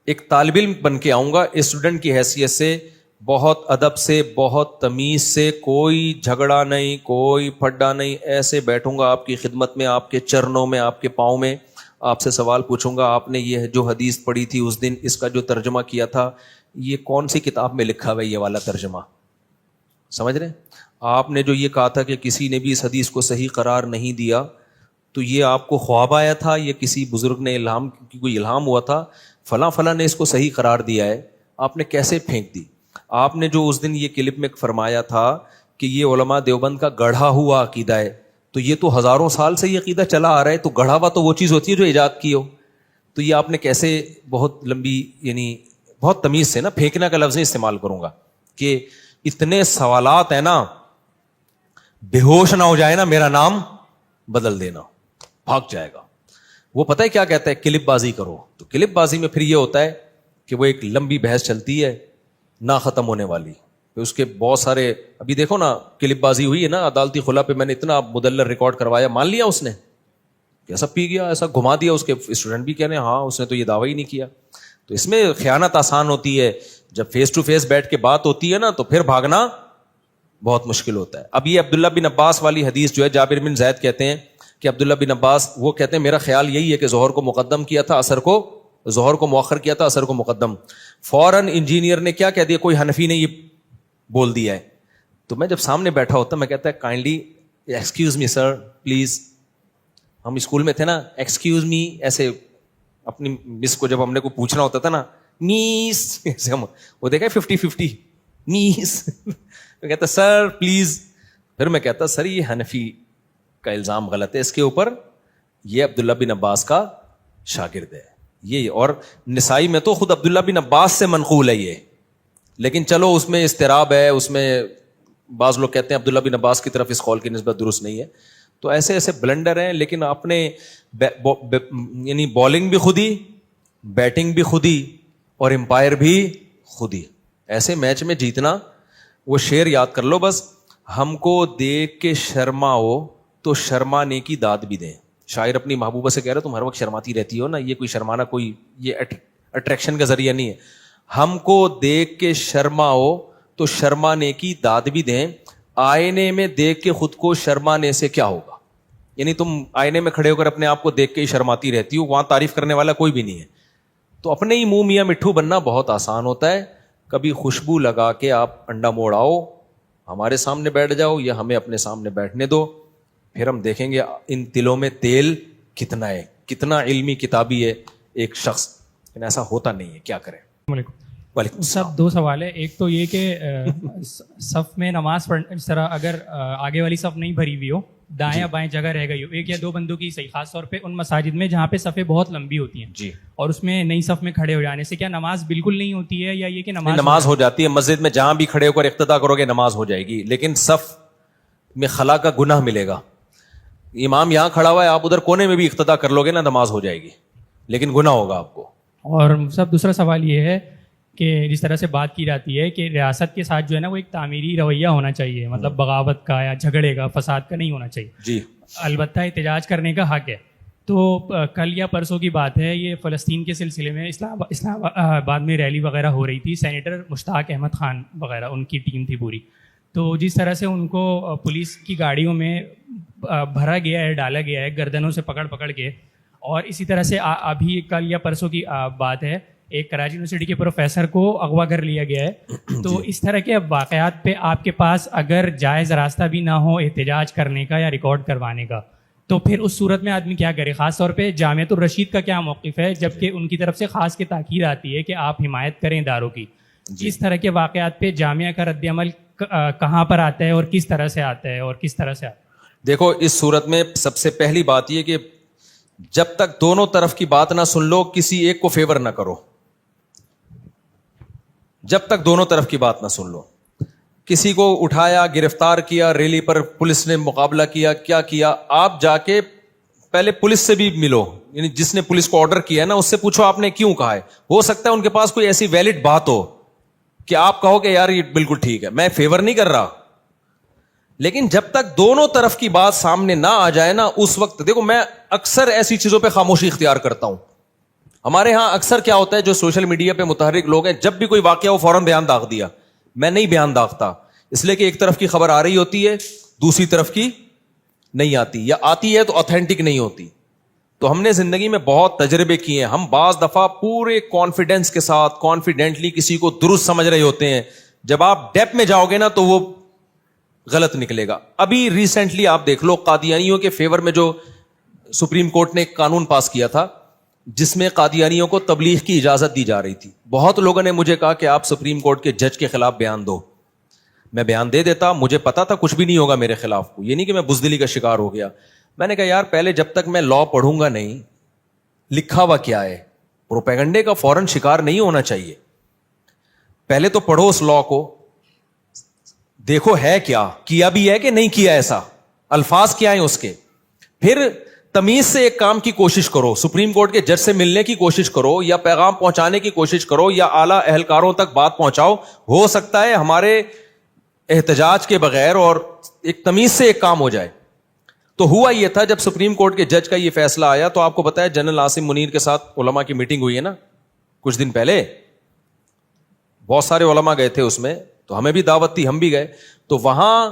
ایک طالب علم بن کے آؤں گا, اسٹوڈنٹ کی حیثیت سے, بہت ادب سے, بہت تمیز سے, کوئی جھگڑا نہیں, کوئی پھڈا نہیں, ایسے بیٹھوں گا آپ کی خدمت میں, آپ کے چرنوں میں, آپ کے پاؤں میں, آپ سے سوال پوچھوں گا. آپ نے یہ جو حدیث پڑھی تھی اس دن, اس کا جو ترجمہ کیا تھا, یہ کون سی کتاب میں لکھا ہوا ہے یہ والا ترجمہ؟ سمجھ رہے ہیں؟ آپ نے جو یہ کہا تھا کہ کسی نے بھی اس حدیث کو صحیح قرار نہیں دیا, تو یہ آپ کو خواب آیا تھا, یہ کسی بزرگ نے کوئی الہام ہوا تھا؟ فلاں فلاں نے اس کو صحیح قرار دیا ہے, آپ نے کیسے پھینک دی؟ آپ نے جو اس دن یہ کلپ میں فرمایا تھا کہ یہ علماء دیوبند کا گڑھا ہوا عقیدہ ہے, تو یہ تو ہزاروں سال سے یہ عقیدہ چلا آ رہا ہے, تو گڑھا ہوا تو وہ چیز ہوتی ہے جو ایجاد کی ہو. تو یہ آپ نے کیسے بہت لمبی, یعنی بہت تمیز سے نا, پھینکنا کا لفظ استعمال کروں گا کہ اتنے سوالات ہیں نا, بے ہوش نہ ہو جائے نا, میرا نام بدل دینا, بھاگ جائے گا. وہ پتہ ہے کیا کہتا ہے, کلپ بازی کرو. تو کلپ بازی میں پھر یہ ہوتا ہے کہ وہ ایک لمبی بحث چلتی ہے نہ ختم ہونے والی. اس کے بہت سارے, ابھی دیکھو نا کلپ بازی ہوئی ہے نا عدالتی خلا پہ, میں نے اتنا مدلل ریکارڈ کروایا, مان لیا اس نے, ایسا پی گیا, ایسا گھما دیا. اس کے اسٹوڈنٹ بھی کہنے ہاں اس نے تو یہ دعویٰ ہی نہیں کیا. تو اس میں خیانت آسان ہوتی ہے, جب فیس ٹو فیس بیٹھ کے بات ہوتی ہے نا تو پھر بھاگنا بہت مشکل ہوتا ہے. اب یہ عبداللہ بن عباس والی حدیث جو ہے, جابر بن زید کہتے ہیں کہ عبداللہ بن عباس وہ کہتے ہیں میرا خیال یہی ہے کہ ظہر کو مقدم کیا تھا, عصر کو, ظہر کو مؤخر کیا تھا, عصر کو مقدم. فوراً انجینئر نے کیا کہہ دیا, کوئی حنفی نے یہ بول دیا ہے. تو میں جب سامنے بیٹھا ہوتا میں کہتا ہے kindly excuse me sir please. ہم اسکول میں تھے نا, ایکسکیوز می ایسے اپنی مس کو جب ہم نے کو پوچھنا ہوتا تھا نا, میس ایسے ہم وہ دیکھا 50-50 میس. میں کہتا سر پلیز. پھر میں کہتا سر یہ حنفی کا الزام غلط ہے اس کے اوپر, یہ عبداللہ بن عباس کا شاگرد ہے یہ. اور نسائی میں تو خود عبداللہ بن عباس سے منقول ہے یہ, لیکن چلو اس میں اضطراب ہے, اس میں بعض لوگ کہتے ہیں عبداللہ بن عباس کی طرف اس قول کی نسبت درست نہیں ہے. تو ایسے ایسے بلنڈر ہیں, لیکن آپ نے یعنی بالنگ بھی خود ہی, بیٹنگ بھی خود ہی, اور امپائر بھی خود ہی. ایسے میچ میں جیتنا, وہ شعر یاد کر لو بس, ہم کو دیکھ کے شرماؤ تو شرمانے کی داد بھی دیں. شاعر اپنی محبوبہ سے کہہ رہے تم ہر وقت شرماتی رہتی ہو نا, یہ کوئی شرمانا کوئی یہ اٹریکشن کا ذریعہ نہیں ہے. ہم کو دیکھ کے شرماؤ تو شرمانے کی داد بھی دیں, آئینے میں دیکھ کے خود کو شرمانے سے کیا ہوگا. یعنی تم آئینے میں کھڑے ہو کر اپنے آپ کو دیکھ کے ہی شرماتی رہتی ہو, وہاں تعریف کرنے والا کوئی بھی نہیں ہے. تو اپنے ہی منہ میاں مٹھو بننا بہت آسان ہوتا ہے. کبھی خوشبو لگا کے آپ انڈا موڑ آؤ, ہمارے سامنے بیٹھ جاؤ یا ہمیں اپنے سامنے بیٹھنے دو, پھر ہم دیکھیں گے ان تلوں میں تیل کتنا ہے, کتنا علمی کتابی ہے ایک شخص. لیکن ایسا ہوتا نہیں ہے, کیا کریں. وعلیکم صاحب, دو سوال ہے. ایک تو یہ کہ صف میں نماز پڑھنے اس طرح اگر آگے والی صف نہیں بھری ہوئی ہو, دائیں یا بائیں جگہ رہ گئی ہو, ایک یا دو بندوں کی صحیح, خاص طور پہ ان مساجد میں جہاں پہ صفیں بہت لمبی ہوتی ہیں جی, اور اس میں نئی صف میں کھڑے ہو جانے سے کیا نماز بالکل نہیں ہوتی ہے, یا یہ کہ نماز ہو جاتی ہے. مسجد میں جہاں بھی کھڑے ہو کر اقتدا کرو گے نماز ہو جائے گی, لیکن صف میں خلا کا گناہ ملے گا. امام یہاں کھڑا ہوا ہے, آپ ادھر کونے میں بھی اقتدا کر لو گے نا, نماز ہو جائے گی, لیکن گناہ ہوگا آپ کو. اور صاحب دوسرا سوال یہ ہے کہ جس طرح سے بات کی جاتی ہے کہ ریاست کے ساتھ جو ہے نا وہ ایک تعمیری رویہ ہونا چاہیے, مطلب بغاوت کا یا جھگڑے کا, فساد کا نہیں ہونا چاہیے. جی, البتہ احتجاج کرنے کا حق ہے. تو کل یا پرسوں کی بات ہے, یہ فلسطین کے سلسلے میں اسلام آباد میں ریلی وغیرہ ہو رہی تھی. سینیٹر مشتاق احمد خان وغیرہ ان کی ٹیم تھی پوری. تو جس طرح سے ان کو پولیس کی گاڑیوں میں بھرا گیا ہے, ڈالا گیا ہے گردنوں سے پکڑ کے, اور اسی طرح سے ابھی کل یا پرسوں کی بات ہے, ایک کراچی یونیورسٹی کے پروفیسر کو اغوا کر لیا گیا ہے. تو اس طرح کے واقعات پہ آپ کے پاس اگر جائز راستہ بھی نہ ہو احتجاج کرنے کا یا ریکارڈ کروانے کا, تو پھر اس صورت میں آدمی کیا کرے؟ خاص طور پہ جامعۃ الرشید کا کیا موقف ہے, جبکہ ان کی طرف سے خاص کے تاکید آتی ہے کہ آپ حمایت کریں اداروں کی. اس طرح کے واقعات پہ جامعہ کا رد عمل کہاں پر آتا ہے اور کس طرح سے آتا ہے, اور کس طرح سے آتا ہے؟ دیکھو اس صورت میں سب سے پہلی بات یہ کہ جب تک دونوں طرف کی بات نہ سن لو, کسی ایک کو فیور نہ کرو. جب تک دونوں طرف کی بات نہ سن لو, کسی کو اٹھایا, گرفتار کیا, ریلی پر پولیس نے مقابلہ کیا کیا, آپ جا کے پہلے پولیس سے بھی ملو, یعنی جس نے پولیس کو آرڈر کیا ہے نا اس سے پوچھو آپ نے کیوں کہا ہے. ہو سکتا ہے ان کے پاس کوئی ایسی ویلڈ بات ہو کہ آپ کہو کہ یار یہ بالکل ٹھیک ہے, میں فیور نہیں کر رہا. لیکن جب تک دونوں طرف کی بات سامنے نہ آ جائے نا, اس وقت دیکھو میں اکثر ایسی چیزوں پہ خاموشی اختیار کرتا ہوں. ہمارے ہاں اکثر کیا ہوتا ہے, جو سوشل میڈیا پہ متحرک لوگ ہیں, جب بھی کوئی واقعہ ہو فوراً بیان داغ دیا. میں نہیں بیان داغتا, اس لیے کہ ایک طرف کی خبر آ رہی ہوتی ہے, دوسری طرف کی نہیں آتی, یا آتی ہے تو آتھینٹک نہیں ہوتی. تو ہم نے زندگی میں بہت تجربے کیے ہیں. ہم بعض دفعہ پورے کانفیڈینس کے ساتھ کانفیڈنٹلی کسی کو درست سمجھ رہے ہوتے ہیں, جب آپ ڈیپ میں جاؤ گے نا تو وہ غلط نکلے گا. ابھی ریسنٹلی آپ دیکھ لو قادیانیوں کے فیور میں جو سپریم کورٹ نے ایک قانون پاس کیا تھا جس میں قادیانیوں کو تبلیغ کی اجازت دی جا رہی تھی. بہت لوگوں نے مجھے کہا کہ آپ سپریم کورٹ کے جج کے خلاف بیان دو. میں بیان دے دیتا, مجھے پتا تھا کچھ بھی نہیں ہوگا میرے خلاف کو, یہ نہیں کہ میں بزدلی کا شکار ہو گیا. میں نے کہا یار پہلے جب تک میں لا پڑھوں گا نہیں, لکھا ہوا کیا ہے, پروپیگنڈے کا فوراً شکار نہیں ہونا چاہیے. پہلے تو پڑھو اس لا کو, دیکھو ہے کیا بھی ہے کہ نہیں کیا, ایسا الفاظ کیا ہیں اس کے. پھر تمیز سے ایک کام کی کوشش کرو, سپریم کورٹ کے جج سے ملنے کی کوشش کرو, یا پیغام پہنچانے کی کوشش کرو, یا اعلیٰ اہلکاروں تک بات پہنچاؤ. ہو سکتا ہے ہمارے احتجاج کے بغیر اور ایک تمیز سے ایک کام ہو جائے. تو ہوا یہ تھا جب سپریم کورٹ کے جج کا یہ فیصلہ آیا, تو آپ کو پتا ہے جنرل عاصم منیر کے ساتھ علماء کی میٹنگ ہوئی ہے نا کچھ دن پہلے, بہت سارے علماء گئے تھے اس میں, تو ہمیں بھی دعوت تھی, ہم بھی گئے. تو وہاں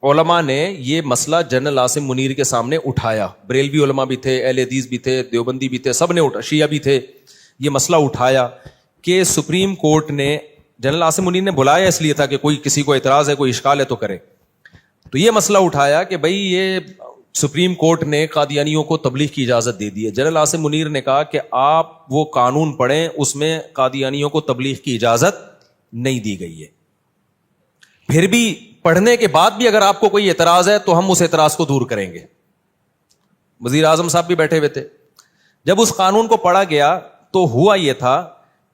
علماء نے یہ مسئلہ جنرل عاصم منیر کے سامنے اٹھایا. بریلوی علماء بھی تھے, اہل حدیث بھی تھے, دیوبندی بھی تھے, سب نے شیعہ بھی تھے. یہ مسئلہ اٹھایا کہ سپریم کورٹ نے, جنرل عاصم منیر نے بلایا اس لیے تھا کہ کوئی کسی کو اعتراض ہے, کوئی اشکال ہے تو کرے. تو یہ مسئلہ اٹھایا کہ بھئی یہ سپریم کورٹ نے قادیانیوں کو تبلیغ کی اجازت دے دی ہے. جنرل عاصم منیر نے کہا کہ آپ وہ قانون پڑھیں, اس میں قادیانیوں کو تبلیغ کی اجازت نہیں دی گئی ہے. پھر بھی پڑھنے کے بعد بھی اگر آپ کو کوئی اعتراض ہے تو ہم اس اعتراض کو دور کریں گے. وزیر اعظم صاحب بھی بیٹھے ہوئے تھے. جب اس قانون کو پڑھا گیا تو ہوا یہ تھا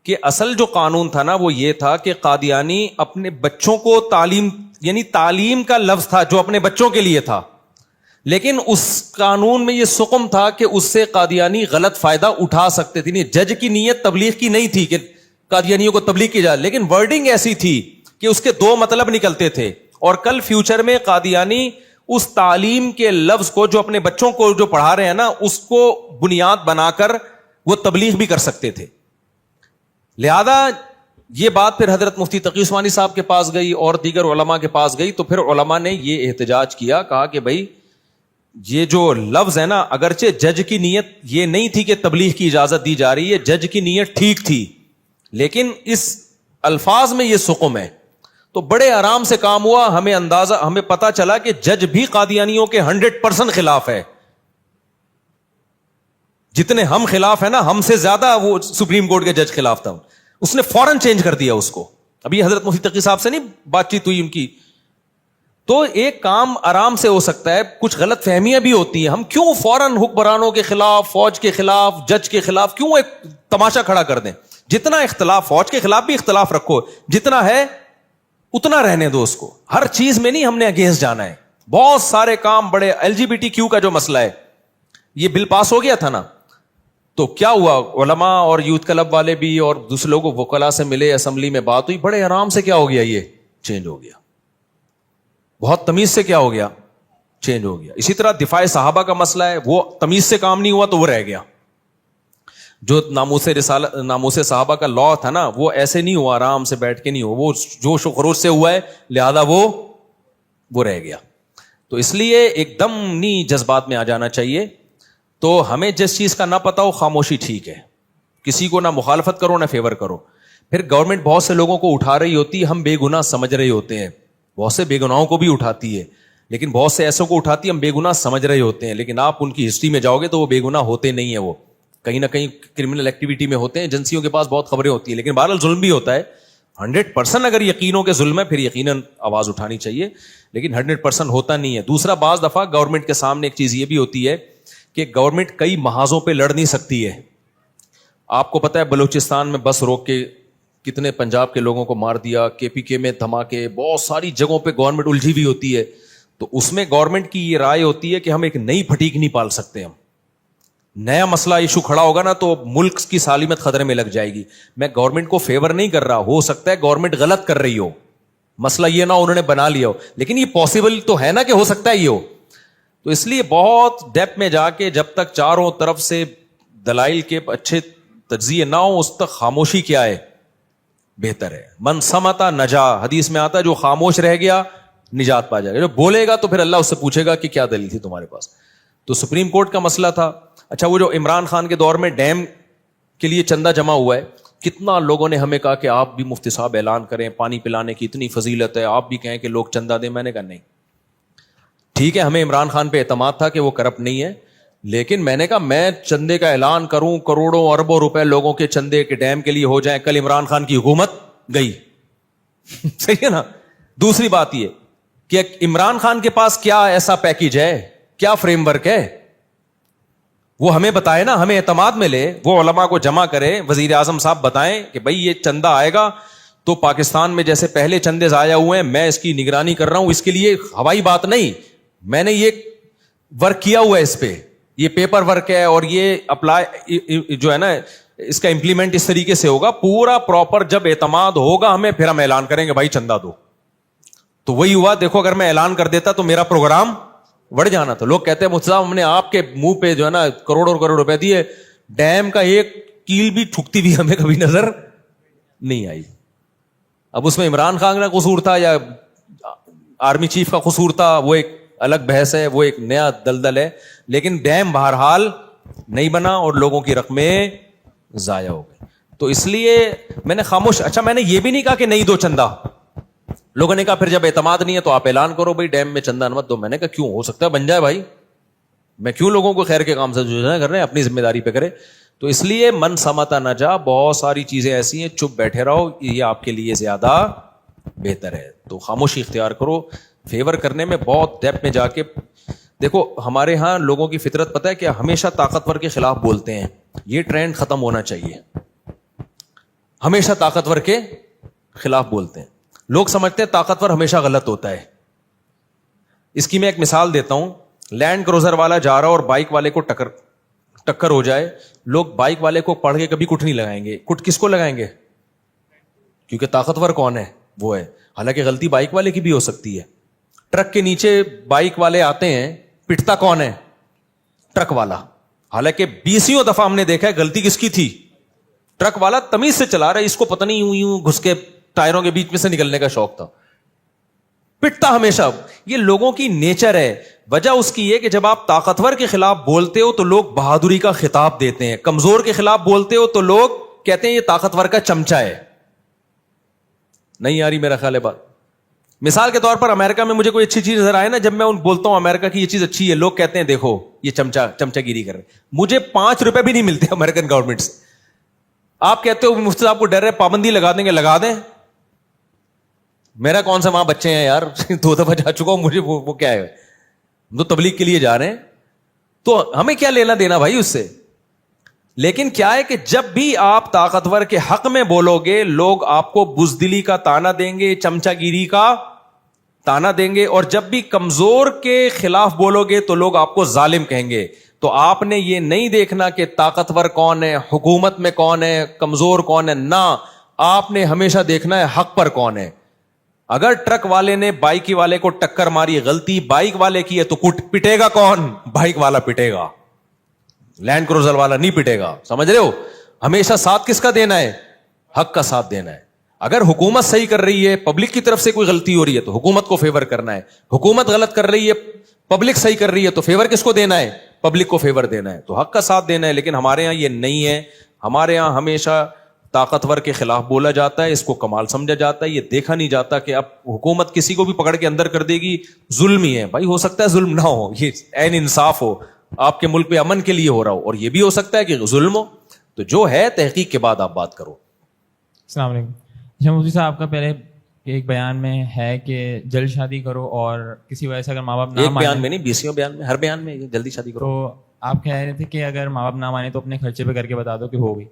کہ اصل جو قانون تھا نا وہ یہ تھا کہ قادیانی اپنے بچوں کو تعلیم, یعنی تعلیم کا لفظ تھا جو اپنے بچوں کے لیے تھا, لیکن اس قانون میں یہ سقم تھا کہ اس سے قادیانی غلط فائدہ اٹھا سکتے تھے. نہیں, جج کی نیت تبلیغ کی نہیں تھی کہ قادیانیوں کو تبلیغ کی جائے, لیکن ورڈنگ ایسی تھی کہ اس کے دو مطلب نکلتے تھے. اور کل فیوچر میں قادیانی اس تعلیم کے لفظ کو جو اپنے بچوں کو جو پڑھا رہے ہیں نا اس کو بنیاد بنا کر وہ تبلیغ بھی کر سکتے تھے. لہذا یہ بات پھر حضرت مفتی تقی عثمانی صاحب کے پاس گئی اور دیگر علماء کے پاس گئی. تو پھر علماء نے یہ احتجاج کیا, کہا کہ بھائی یہ جو لفظ ہے نا, اگرچہ جج کی نیت یہ نہیں تھی کہ تبلیغ کی اجازت دی جا رہی ہے, جج کی نیت ٹھیک تھی, لیکن اس الفاظ میں یہ سقم ہے. تو بڑے آرام سے کام ہوا. ہمیں پتا چلا کہ جج بھی قادیانیوں کے 100% خلاف ہے. جتنے ہم خلاف ہیں نا, ہم سے زیادہ وہ سپریم کورٹ کے جج خلاف تھا. اس نے فوراً چینج کر دیا اس کو. ابھی حضرت مفتی تقی صاحب سے نہیں بات چیت ہوئی ان کی. تو ایک کام آرام سے ہو سکتا ہے, کچھ غلط فہمیاں بھی ہوتی ہیں. ہم کیوں فوراً حکمرانوں کے خلاف, فوج کے خلاف, جج کے خلاف کیوں ایک تماشا کھڑا کر دیں؟ جتنا اختلاف, فوج کے خلاف بھی اختلاف رکھو, جتنا ہے اتنا رہنے دو اس کو. ہر چیز میں نہیں ہم نے اگینسٹ جانا ہے. بہت سارے کام بڑے, LGBT کا جو مسئلہ ہے, یہ بل پاس ہو گیا تھا نا, تو کیا ہوا, علماء اور یوتھ کلب والے بھی اور دوسرے لوگ وکلا سے ملے, اسمبلی میں بات ہوئی, بڑے آرام سے کیا ہو گیا, یہ چینج ہو گیا. بہت تمیز سے کیا ہو گیا, چینج ہو گیا. اسی طرح دفاع صحابہ کا مسئلہ ہے, وہ تمیز سے کام نہیں ہوا تو وہ رہ گیا. جو ناموس صحابہ کا لا تھا نا, وہ ایسے نہیں ہوا, آرام سے بیٹھ کے نہیں ہوا, وہ جوش و خروش سے ہوا ہے, لہذا وہ رہ گیا. تو اس لیے ایک دم نہیں جذبات میں آ جانا چاہیے. تو ہمیں جس چیز کا نہ پتا ہو, خاموشی ٹھیک ہے. کسی کو نہ مخالفت کرو نہ فیور کرو. پھر گورنمنٹ بہت سے لوگوں کو اٹھا رہی ہوتی ہے, ہم بے گناہ سمجھ رہے ہوتے ہیں. بہت سے بے گناہوں کو بھی اٹھاتی ہے, لیکن بہت سے ایسوں کو اٹھاتی ہے ہم بے گناہ سمجھ رہے ہوتے ہیں, لیکن آپ ان کی ہسٹری میں جاؤ گے تو وہ بے گناہ ہوتے نہیں ہیں. وہ کہیں نہ کہیں کرمنل ایکٹیویٹی میں ہوتے ہیں. ایجنسیوں کے پاس بہت خبریں ہوتی ہیں, لیکن بہرحال ظلم بھی ہوتا ہے. 100% اگر یقینوں کے ظلم ہے پھر یقیناً آواز اٹھانی چاہیے, لیکن 100% ہوتا نہیں ہے. دوسرا, بعض دفعہ گورنمنٹ کے سامنے ایک چیز یہ بھی ہوتی ہے کہ گورنمنٹ کئی محاذوں پہ لڑ نہیں سکتی ہے. آپ کو پتا ہے بلوچستان میں بس روک کے کتنے پنجاب کے لوگوں کو مار دیا, KPK میں دھماکے, بہت ساری جگہوں پہ گورنمنٹ الجھی ہوئی ہوتی ہے. تو اس میں گورنمنٹ کی یہ رائے ہوتی ہے کہ ہم ایک نئی پھٹیک نہیں پال سکتے. ہم نیا مسئلہ ایشو کھڑا ہوگا نا تو ملک کی سالمیت خطرے میں لگ جائے گی. میں گورنمنٹ کو فیور نہیں کر رہا, ہو سکتا ہے گورنمنٹ غلط کر رہی ہو, مسئلہ یہ نہ انہوں نے بنا لیا ہو, لیکن یہ پاسبل تو ہے نا کہ ہو سکتا ہے یہ ہو. تو اس لیے بہت ڈیپتھ میں جا کے جب تک چاروں طرف سے دلائل کے اچھے تجزیے نہ ہو, اس تک خاموشی کیا ہے, بہتر ہے. من سمتا نجا, حدیث میں آتا ہے جو خاموش رہ گیا نجات پا جائے گا. جو بولے گا تو پھر اللہ اس سے پوچھے گا کہ کیا دلیل تھی تمہارے پاس. تو سپریم کورٹ کا مسئلہ تھا. اچھا, وہ جو عمران خان کے دور میں ڈیم کے لیے چندہ جمع ہوا ہے, کتنا لوگوں نے ہمیں کہا کہ آپ بھی مفتی صاحب اعلان کریں, پانی پلانے کی اتنی فضیلت ہے, آپ بھی کہیں کہ لوگ چندہ دیں. میں نے کہا نہیں, ٹھیک ہے, ہمیں عمران خان پہ اعتماد تھا کہ وہ کرپٹ نہیں ہے, لیکن میں نے کہا میں چندے کا اعلان کروں, کروڑوں اربوں روپے لوگوں کے چندے کے ڈیم کے لیے ہو جائیں, کل عمران خان کی حکومت گئی. صحیح ہے نا. دوسری بات یہ کہ عمران خان کے پاس کیا ایسا پیکج ہے, کیا فریم ورک ہے, وہ ہمیں بتائے نا, ہمیں اعتماد میں لے, وہ علماء کو جمع کرے, وزیر اعظم صاحب بتائیں کہ بھائی یہ چندہ آئے گا تو پاکستان میں جیسے پہلے چندے ضائع ہوئے ہیں میں اس کی نگرانی کر رہا ہوں, اس کے لیے ہوائی بات نہیں, میں نے یہ ورک کیا ہوا ہے, اس پہ یہ پیپر ورک ہے اور یہ اپلائی جو ہے نا اس کا امپلیمنٹ اس طریقے سے ہوگا پورا پراپر. جب اعتماد ہوگا ہمیں پھر ہم اعلان کریں گے بھائی چندہ دو. تو وہی ہوا, دیکھو اگر میں اعلان کر دیتا تو میرا پروگرام بڑھ جانا تھا. لوگ کہتے ہیں مفتی صاحب ہم نے آپ کے منہ پہ جو ہے نا کروڑوں کروڑ روپے دیے, ڈیم کا ایک کیل بھی ٹھکتی بھی ہمیں کبھی نظر نہیں آئی. اب اس میں عمران خان کا قصور تھا یا آرمی چیف کا قصور تھا وہ ایک الگ بحث ہے, وہ ایک نیا دلدل ہے, لیکن ڈیم بہرحال نہیں بنا اور لوگوں کی رقمیں ضائع ہو گئی. تو اس لیے میں نے خاموش. اچھا میں نے یہ بھی نہیں کہا کہ نہیں دو چندہ, لوگوں نے کہا پھر جب اعتماد نہیں ہے تو آپ اعلان کرو بھائی ڈیم میں چندہ مت دو. میں نے کہا کیوں, ہو سکتا ہے بن جائے بھائی, میں کیوں لوگوں کو خیر کے کام سے جو کر رہے ہیں اپنی ذمہ داری پہ کرے. تو اس لیے من سمتا نہ جا, بہت ساری چیزیں ایسی ہیں, چپ بیٹھے رہو, یہ آپ کے لیے زیادہ بہتر ہے. تو خاموشی اختیار کرو. فیور کرنے میں بہت ڈیپ میں جا کے دیکھو, ہمارے ہاں لوگوں کی فطرت پتہ ہے کہ ہمیشہ طاقتور کے خلاف بولتے ہیں. یہ ٹرینڈ ختم ہونا چاہیے, ہمیشہ طاقتور کے خلاف بولتے ہیں. لوگ سمجھتے ہیں طاقتور ہمیشہ غلط ہوتا ہے. اس کی میں ایک مثال دیتا ہوں. لینڈ کروزر والا جا رہا اور بائک والے کو ٹکر ہو جائے, لوگ بائک والے کو پڑھ کے کبھی کٹ نہیں لگائیں گے. کٹ کس کو لگائیں گے؟ کیونکہ طاقتور کون ہے, وہ ہے. حالانکہ غلطی بائک والے کی بھی ہو سکتی ہے. ٹرک کے نیچے بائک والے آتے ہیں, پٹتا کون ہے؟ ٹرک والا. حالانکہ 20 دفعہ ہم نے دیکھا ہے غلطی کس کی تھی؟ ٹرک والا تمیز سے چلا رہا ہے, اس کو پتہ نہیں یوں گھس کے ٹائروں کے بیچ میں سے نکلنے کا شوق تھا, پٹتا ہمیشہ. یہ لوگوں کی نیچر ہے. وجہ اس کی یہ کہ جب آپ طاقتور کے خلاف بولتے ہو تو لوگ بہادری کا خطاب دیتے ہیں, کمزور کے خلاف بولتے ہو تو لوگ کہتے ہیں یہ طاقتور کا چمچہ ہے. نہیں آ رہی میرا خیال ہے بات. مثال کے طور پر امریکہ میں مجھے کوئی اچھی چیز نظر آئے نا, جب میں بولتا ہوں امریکہ کی یہ چیز اچھی ہے, لوگ کہتے ہیں دیکھو یہ چمچہ گیری کر رہے. مجھے 5 روپے بھی نہیں ملتے امریکن گورنمنٹ سے. آپ کہتے ہو مفتی صاحب کو ڈر ہے, پابندی لگا دیں گے, لگا دیں. میرا کون سا وہاں بچے ہیں یار, 2 دفعہ جا چکا ہوں, مجھے وہ کیا ہے, تو تبلیغ کے لیے جا رہے ہیں, تو ہمیں کیا لینا دینا بھائی اس سے. لیکن کیا ہے کہ جب بھی آپ طاقتور کے حق میں بولو گے, لوگ آپ کو بزدلی کا تانا دیں گے, چمچہ گیری کا تانا دیں گے, اور جب بھی کمزور کے خلاف بولو گے تو لوگ آپ کو ظالم کہیں گے. تو آپ نے یہ نہیں دیکھنا کہ طاقتور کون ہے, حکومت میں کون ہے, کمزور کون ہے, نہ, آپ نے ہمیشہ دیکھنا ہے حق پر کون ہے. اگر ٹرک والے نے بائک والے کو ٹکر ماری, غلطی بائک والے کی ہے, تو پٹے گا کون؟ بائک والا پٹے گا, لینڈ کروزر والا نہیں پٹے گا. سمجھ رہے ہو؟ ہمیشہ ساتھ کس کا دینا ہے؟ حق کا ساتھ دینا ہے. اگر حکومت صحیح کر رہی ہے, پبلک کی طرف سے کوئی غلطی ہو رہی ہے تو حکومت کو فیور کرنا ہے. حکومت غلط کر رہی ہے, پبلک صحیح کر رہی ہے, تو فیور کس کو دینا ہے؟ پبلک کو فیور دینا ہے. تو حق کا ساتھ دینا ہے. لیکن ہمارے یہاں یہ نہیں ہے. ہمارے یہاں ہمیشہ طاقتور کے خلاف بولا جاتا ہے, اس کو کمال سمجھا جاتا ہے. یہ دیکھا نہیں جاتا کہ اب حکومت کسی کو بھی پکڑ کے اندر کر دے گی, ظلم ہی ہے بھائی. ہو سکتا ہے ظلم نہ ہو, یہ عین انصاف ہو, آپ کے ملک پہ امن کے لیے ہو رہا ہو, اور یہ بھی ہو سکتا ہے کہ ظلم ہو. تو جو ہے تحقیق کے بعد آپ بات کرو. السلام علیکم. اچھا مفتی صاحب, آپ کا پہلے ایک بیان میں ہے کہ جلد شادی کرو, اور کسی وجہ سے اگر ماں باپ نہ ایک بیان میں نہیں, 20 بیان میں, ہر بیان میں جلدی شادی کرو. تو آپ کہہ رہے تھے کہ اگر ماں باپ نہ مانے تو اپنے خرچے پہ کر کے بتا دو کہ ہو گئی.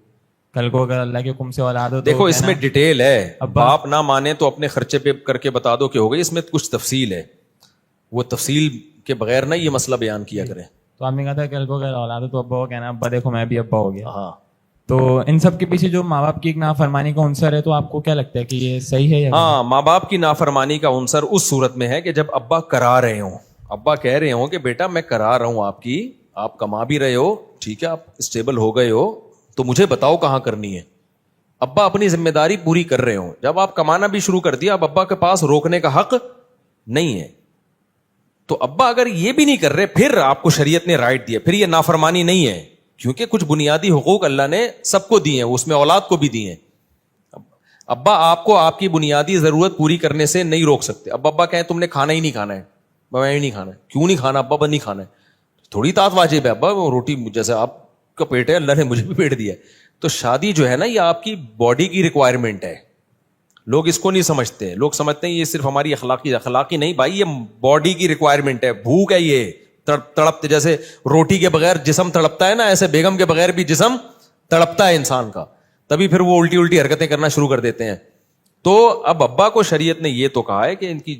کل کو اگر اللہ کے حکم سے اولاد ہو, دیکھو اس میں ڈیٹیل ہے. باپ نہ مانے تو اپنے خرچے پہ کر کے بتا دو کہ ہو گئی. اس میں کچھ تفصیل ہے, وہ تفصیل کے بغیر نہ یہ مسئلہ بیان کیا کریں. تو آپ نے کہا تھا کل کو اگر اولاد ہو تو ابا کو کہنا ابا دیکھو میں بھی ابا ہو گیا. ہاں, تو ان سب کے پیچھے جو ماں باپ کی ایک نافرمانی کا عنصر ہے, تو آپ کو کیا لگتا ہے کہ یہ صحیح ہے یا ہاں, ماں باپ کی نافرمانی کا عنصر اس صورت میں ہے کہ جب ابا کرا رہے ہوں, ابا کہہ رہے ہوں کہ بیٹا میں کرا رہا ہوں آپ کی, آپ کما بھی رہے ہو, ٹھیک ہے, آپ اسٹیبل ہو گئے ہو, تو مجھے بتاؤ کہاں کرنی ہے. ابا اپنی ذمہ داری پوری کر رہے ہوں. جب آپ کمانا بھی شروع کر دیا, اب ابا کے پاس روکنے کا حق نہیں ہے. تو ابا اگر یہ بھی نہیں کر رہے, پھر آپ کو شریعت نے رائٹ دیا, پھر یہ نافرمانی نہیں ہے, کیونکہ کچھ بنیادی حقوق اللہ نے سب کو دیے ہیں, اس میں اولاد کو بھی دیے ہیں. ابا آپ کو آپ کی بنیادی ضرورت پوری کرنے سے نہیں روک سکتے. اب ابا کہیں تم نے کھانا ہی نہیں کھانا ہے, میں نہیں کھانا ہے. کیوں نہیں کھانا ابا؟ نہیں کھانا ہے. تھوڑی طاعت واجب ہے ابا, وہ روٹی جیسے آپ کا پیٹ ہے, اللہ نے مجھے بھی پیٹ دیا ہے. تو شادی جو ہے نا یہ آپ کی باڈی کی ریکوائرمنٹ ہے. لوگ اس کو نہیں سمجھتے, لوگ سمجھتے ہیں یہ صرف ہماری اخلاقی نہیں بھائی, یہ باڈی کی ریکوائرمنٹ ہے, بھوک ہے, یہ تڑپتے, جیسے روٹی کے بغیر جسم تڑپتا ہے نا, ایسے بیگم کے بغیر بھی جسم تڑپتا ہے انسان کا, تبھی پھر وہ الٹی حرکتیں کرنا شروع کر دیتے ہیں. تو اب ابا کو شریعت نے یہ تو کہا ہے کہ ان کی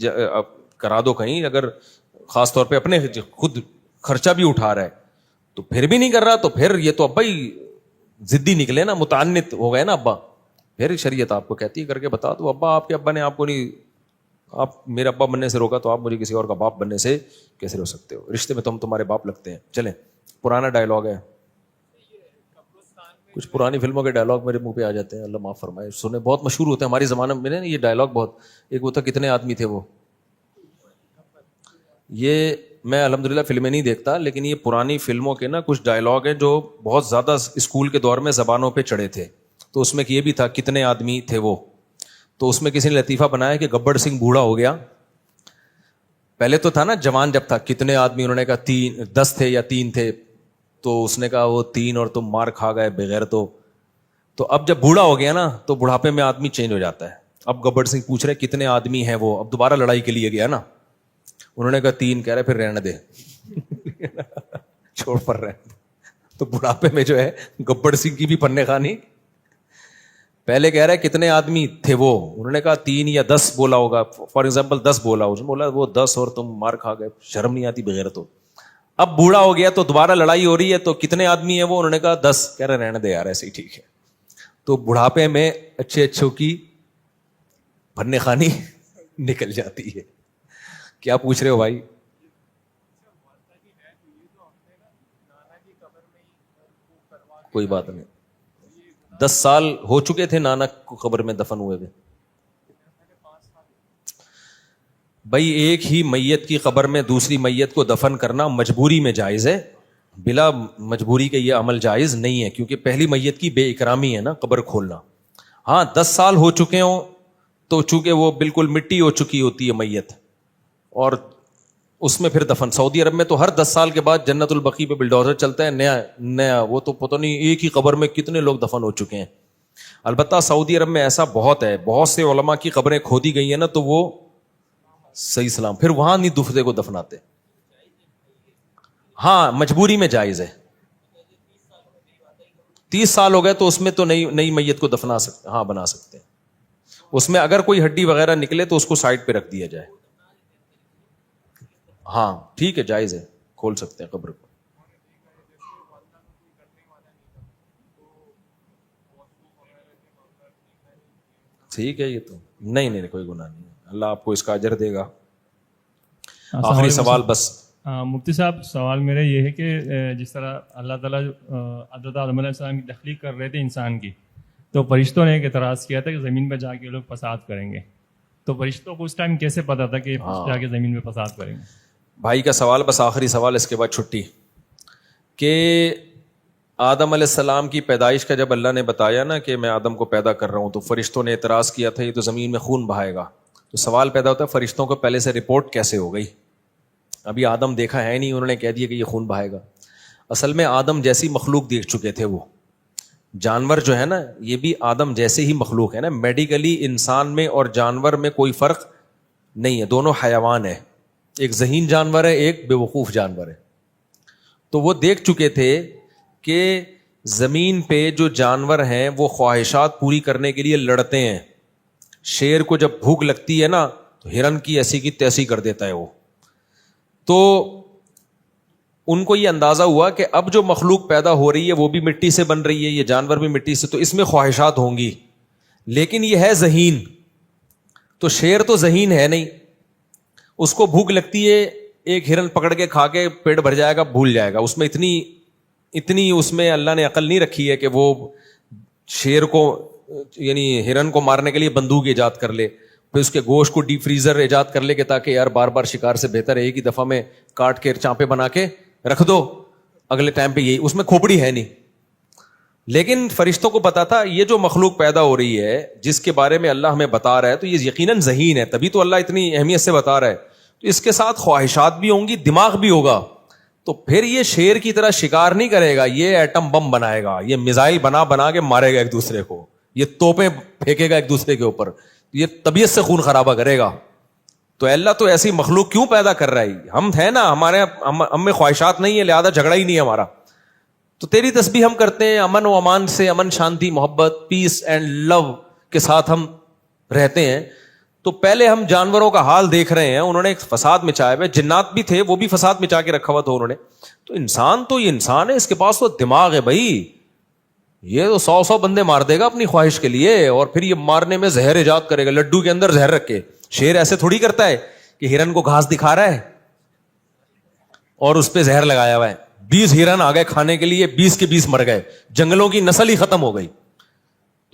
کرا دو کہیں, اگر خاص طور پہ اپنے خود خرچہ بھی اٹھا رہا ہے تو پھر بھی نہیں کر رہا, تو پھر یہ تو ابا ہی ضدی نکلے نا, متعنت ہو گئے نا ابا. پھر شریعت آپ کو کہتی ہے کر کے بتا دو, ابا آپ کے ابا نے آپ کو نہیں, آپ میرے ابا بننے سے روکا تو آپ مجھے کسی اور کا باپ بننے سے کیسے روک سکتے ہو, رشتے میں تو ہم تمہارے باپ لگتے ہیں. چلیں, پرانا ڈائلاگ ہے, کچھ پرانی فلموں کے ڈائلاگ میرے منہ پہ آ جاتے ہیں, اللہ معاف فرمائے, سنے بہت مشہور ہوتے ہیں ہمارے زمانے میں. یہ ڈائلاگ بہت, ایک وہ تھا کتنے آدمی تھے وہ, یہ میں الحمدللہ فلمیں نہیں دیکھتا, لیکن یہ پرانی فلموں کے نا کچھ ڈائلاگ ہیں جو بہت زیادہ اسکول کے دور میں زبانوں پہ چڑھے تھے. تو اس میں یہ بھی تھا کتنے آدمی تھے وہ, تو اس میں کسی نے لطیفہ بنایا کہ گبر سنگھ بوڑھا ہو گیا. پہلے تو تھا نا جوان جب تھا, کتنے آدمی, انہوں نے کہا 10 تھے یا 3 تھے, تو اس نے کہا وہ 3 اور تم مار کھا گئے بغیر. تو اب جب بوڑھا ہو گیا نا تو بڑھاپے میں آدمی چینج ہو جاتا ہے. اب گبر سنگھ پوچھ رہے کتنے آدمی ہیں وہ, اب دوبارہ لڑائی کے لیے گیا نا, انہوں نے کہا 3, کہہ رہے پھر رہنے دے چھوڑ پر رہے. تو بڑھاپے میں جو ہے گبر سنگھ کی بھی پنے خانی, پہلے کہہ رہے کتنے آدمی تھے وہ, انہوں نے کہا 3 یا 10 بولا ہوگا, فار ایگزامپل 10 بولا, اس نے بولا وہ 10 اور تم مار کھا گئے, شرم نہیں آتی بغیر. تو اب بوڑھا ہو گیا تو دوبارہ لڑائی ہو رہی ہے, تو کتنے آدمی ہیں وہ, انہوں نے کہا 10, کہہ رہے رہنے دے یار ایسے ہی ٹھیک ہے. تو بڑھاپے میں اچھوں کی پنے خانی نکل جاتی ہے. کیا پوچھ رہے ہو بھائی؟ کوئی بات نہیں, 10 سال ہو چکے تھے نانا کو قبر میں دفن ہوئے ہوئے. بھائی ایک ہی میت کی قبر میں دوسری میت کو دفن کرنا مجبوری میں جائز ہے, بلا مجبوری کے یہ عمل جائز نہیں ہے, کیونکہ پہلی میت کی بے اکرامی ہے نا قبر کھولنا. ہاں 10 سال ہو چکے ہوں تو چونکہ وہ بالکل مٹی ہو چکی ہوتی ہے میت, اور اس میں پھر دفن. سعودی عرب میں تو ہر 10 سال کے بعد جنت البقیع پہ بلڈوزر چلتا ہے نیا, وہ تو پتہ نہیں ایک ہی قبر میں کتنے لوگ دفن ہو چکے ہیں. البتہ سعودی عرب میں ایسا بہت ہے, بہت سے علماء کی قبریں کھودی گئی ہیں نا, تو وہ صحیح سلام پھر وہاں نہیں دفتے کو دفناتے. ہاں مجبوری میں جائز ہے. 30 سال ہو گئے تو اس میں تو نئی میت کو دفنا سکتے, ہاں بنا سکتے ہیں. اس میں اگر کوئی ہڈی وغیرہ نکلے تو اس کو سائڈ پہ رکھ دیا جائے. ہاں ٹھیک ہے, جائز ہے, کھول سکتے ہیں قبر کو. ٹھیک ہے, یہ تو نہیں کوئی گناہ نہیں, اللہ آپ کو اس کا اجر دے گا. آخری سوال بس. مفتی صاحب سوال میرا یہ ہے کہ جس طرح اللہ تعالیٰ حضرت آدم علیہ السلام کی تخلیق کر رہے تھے انسان کی, تو فرشتوں نے ایک اعتراض کیا تھا کہ زمین پہ جا کے لوگ فساد کریں گے, تو فرشتوں کو اس ٹائم کیسے پتا تھا کہ جا کے زمین پہ فساد کریں گے؟ بھائی کا سوال بس آخری سوال, اس کے بعد چھٹی. کہ آدم علیہ السلام کی پیدائش کا جب اللہ نے بتایا نا کہ میں آدم کو پیدا کر رہا ہوں, تو فرشتوں نے اعتراض کیا تھا یہ تو زمین میں خون بہائے گا. تو سوال پیدا ہوتا ہے فرشتوں کو پہلے سے رپورٹ کیسے ہو گئی؟ ابھی آدم دیکھا ہے نہیں, انہوں نے کہہ دیا کہ یہ خون بہائے گا. اصل میں آدم جیسی مخلوق دیکھ چکے تھے وہ. جانور جو ہے نا یہ بھی آدم جیسے ہی مخلوق ہے نا, میڈیکلی انسان میں اور جانور میں کوئی فرق نہیں ہے, دونوں حیوان ہے, ایک ذہین جانور ہے ایک بے وقوف جانور ہے. تو وہ دیکھ چکے تھے کہ زمین پہ جو جانور ہیں وہ خواہشات پوری کرنے کے لیے لڑتے ہیں. شیر کو جب بھوک لگتی ہے نا تو ہرن کی ایسی کی تیسی کر دیتا ہے وہ. تو ان کو یہ اندازہ ہوا کہ اب جو مخلوق پیدا ہو رہی ہے وہ بھی مٹی سے بن رہی ہے, یہ جانور بھی مٹی سے, تو اس میں خواہشات ہوں گی, لیکن یہ ہے ذہین. تو شیر تو ذہین ہے نہیں, اس کو بھوک لگتی ہے, ایک ہرن پکڑ کے کھا کے پیٹ بھر جائے گا, بھول جائے گا. اس میں اتنی اس میں اللہ نے عقل نہیں رکھی ہے کہ وہ شیر کو یعنی ہرن کو مارنے کے لیے بندوق ایجاد کر لے, پھر اس کے گوشت کو ڈیپ فریزر ایجاد کر لے کہ تاکہ یار بار بار شکار سے بہتر ہے ایک ہی دفعہ میں کاٹ کے چانپے بنا کے رکھ دو, اگلے ٹائم پہ یہی. اس میں کھوپڑی ہے نہیں. لیکن فرشتوں کو پتا تھا یہ جو مخلوق پیدا ہو رہی ہے جس کے بارے میں اللہ ہمیں بتا رہا ہے تو یہ یقیناً ذہین ہے, تبھی تو اللہ اتنی اہمیت سے بتا رہا ہے. تو اس کے ساتھ خواہشات بھی ہوں گی, دماغ بھی ہوگا. تو پھر یہ شیر کی طرح شکار نہیں کرے گا, یہ ایٹم بم بنائے گا, یہ میزائل بنا کے مارے گا ایک دوسرے کو, یہ توپیں پھینکے گا ایک دوسرے کے اوپر, یہ طبیعت سے خون خرابہ کرے گا. تو اللہ تو ایسی مخلوق کیوں پیدا کر رہا ہے؟ ہم ہے نا, ہم میں خواہشات نہیں ہے, لہذا جھگڑا ہی نہیں ہے ہمارا. تو تیری تسبیح ہم کرتے ہیں امن و امان سے, امن شانتی محبت پیس اینڈ لو کے ساتھ ہم رہتے ہیں. تو پہلے ہم جانوروں کا حال دیکھ رہے ہیں, انہوں نے ایک فساد مچایا ہوا ہے, جنات بھی تھے وہ بھی فساد مچا کے رکھا ہوا تھا انہوں نے. تو انسان تو یہ انسان ہے, اس کے پاس تو دماغ ہے بھائی, یہ تو 100 بندے مار دے گا اپنی خواہش کے لیے, اور پھر یہ مارنے میں زہر ایجاد کرے گا, لڈو کے اندر زہر رکھ کے. شیر ایسے تھوڑی کرتا ہے کہ ہرن کو گھاس دکھا رہا ہے اور اس پہ زہر لگایا ہوا ہے. 20 ہرن آ گئے کھانے کے لیے, 20 کے 20 مر گئے, جنگلوں کی نسل ہی ختم ہو گئی,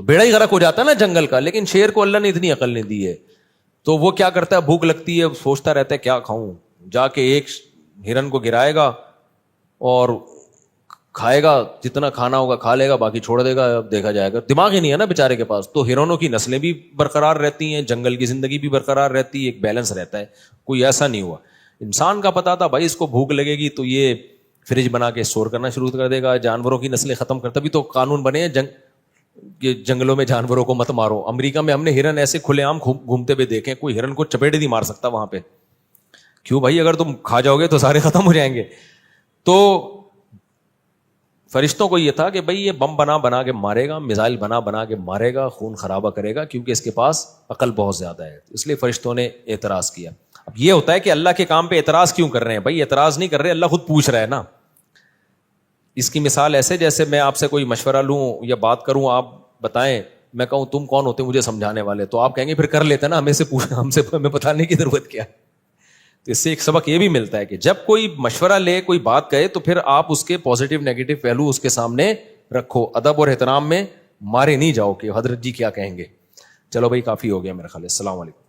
تو بیڑا ہی غرق ہو جاتا ہے نا جنگل کا. لیکن شیر کو اللہ نے اتنی عقل نہیں دی ہے, تو وہ کیا کرتا ہے, بھوک لگتی ہے سوچتا رہتا ہے کیا کھاؤں, جا کے ایک ہرن کو گرائے گا اور کھائے گا, جتنا کھانا ہوگا کھا لے گا, باقی چھوڑ دے گا, اب دیکھا جائے گا. دماغ ہی نہیں ہے نا بیچارے کے پاس. تو ہرنوں کی نسلیں بھی برقرار رہتی ہیں, جنگل کی زندگی بھی برقرار رہتی ہے, ایک بیلنس رہتا ہے. کوئی ایسا نہیں ہوا. انسان کا پتا تھا بھائی اس کو بھوک لگے گی تو یہ فریج بنا کے اسٹور کرنا شروع کر دے گا, جانوروں کی نسلیں ختم کرتا. بھی تو قانون بنے کہ جنگلوں میں جانوروں کو مت مارو. امریکہ میں ہم نے ہرن ایسے کھلے عام گھومتے ہوئے دیکھے, کوئی ہرن کو چپیٹ نہیں مار سکتا وہاں پہ. کیوں بھائی, اگر تم کھا جاؤ گے تو سارے ختم ہو جائیں گے. تو فرشتوں کو یہ تھا کہ بھائی یہ بم بنا کے مارے گا, میزائل بنا کے مارے گا, خون خرابہ کرے گا, کیونکہ اس کے پاس عقل بہت زیادہ ہے. اس لیے فرشتوں نے اعتراض کیا. اب یہ ہوتا ہے کہ اللہ کے کام پہ اعتراض کیوں کر رہے ہیں بھائی؟ اعتراض نہیں کر رہے, اللہ خود پوچھ رہا ہے نا. اس کی مثال ایسے جیسے میں آپ سے کوئی مشورہ لوں یا بات کروں, آپ بتائیں, میں کہوں تم کون ہوتے مجھے سمجھانے والے, تو آپ کہیں گے پھر کر لیتے نا, ہم سے ہمیں بتانے کی ضرورت کیا. تو اس سے ایک سبق یہ بھی ملتا ہے کہ جب کوئی مشورہ لے, کوئی بات کہے, تو پھر آپ اس کے پازیٹیو نیگیٹو پہلو اس کے سامنے رکھو. ادب اور احترام میں مارے نہیں جاؤ کہ حضرت جی کیا کہیں گے. چلو بھائی کافی ہو گیا میرا خیال ہے. السلام علیکم.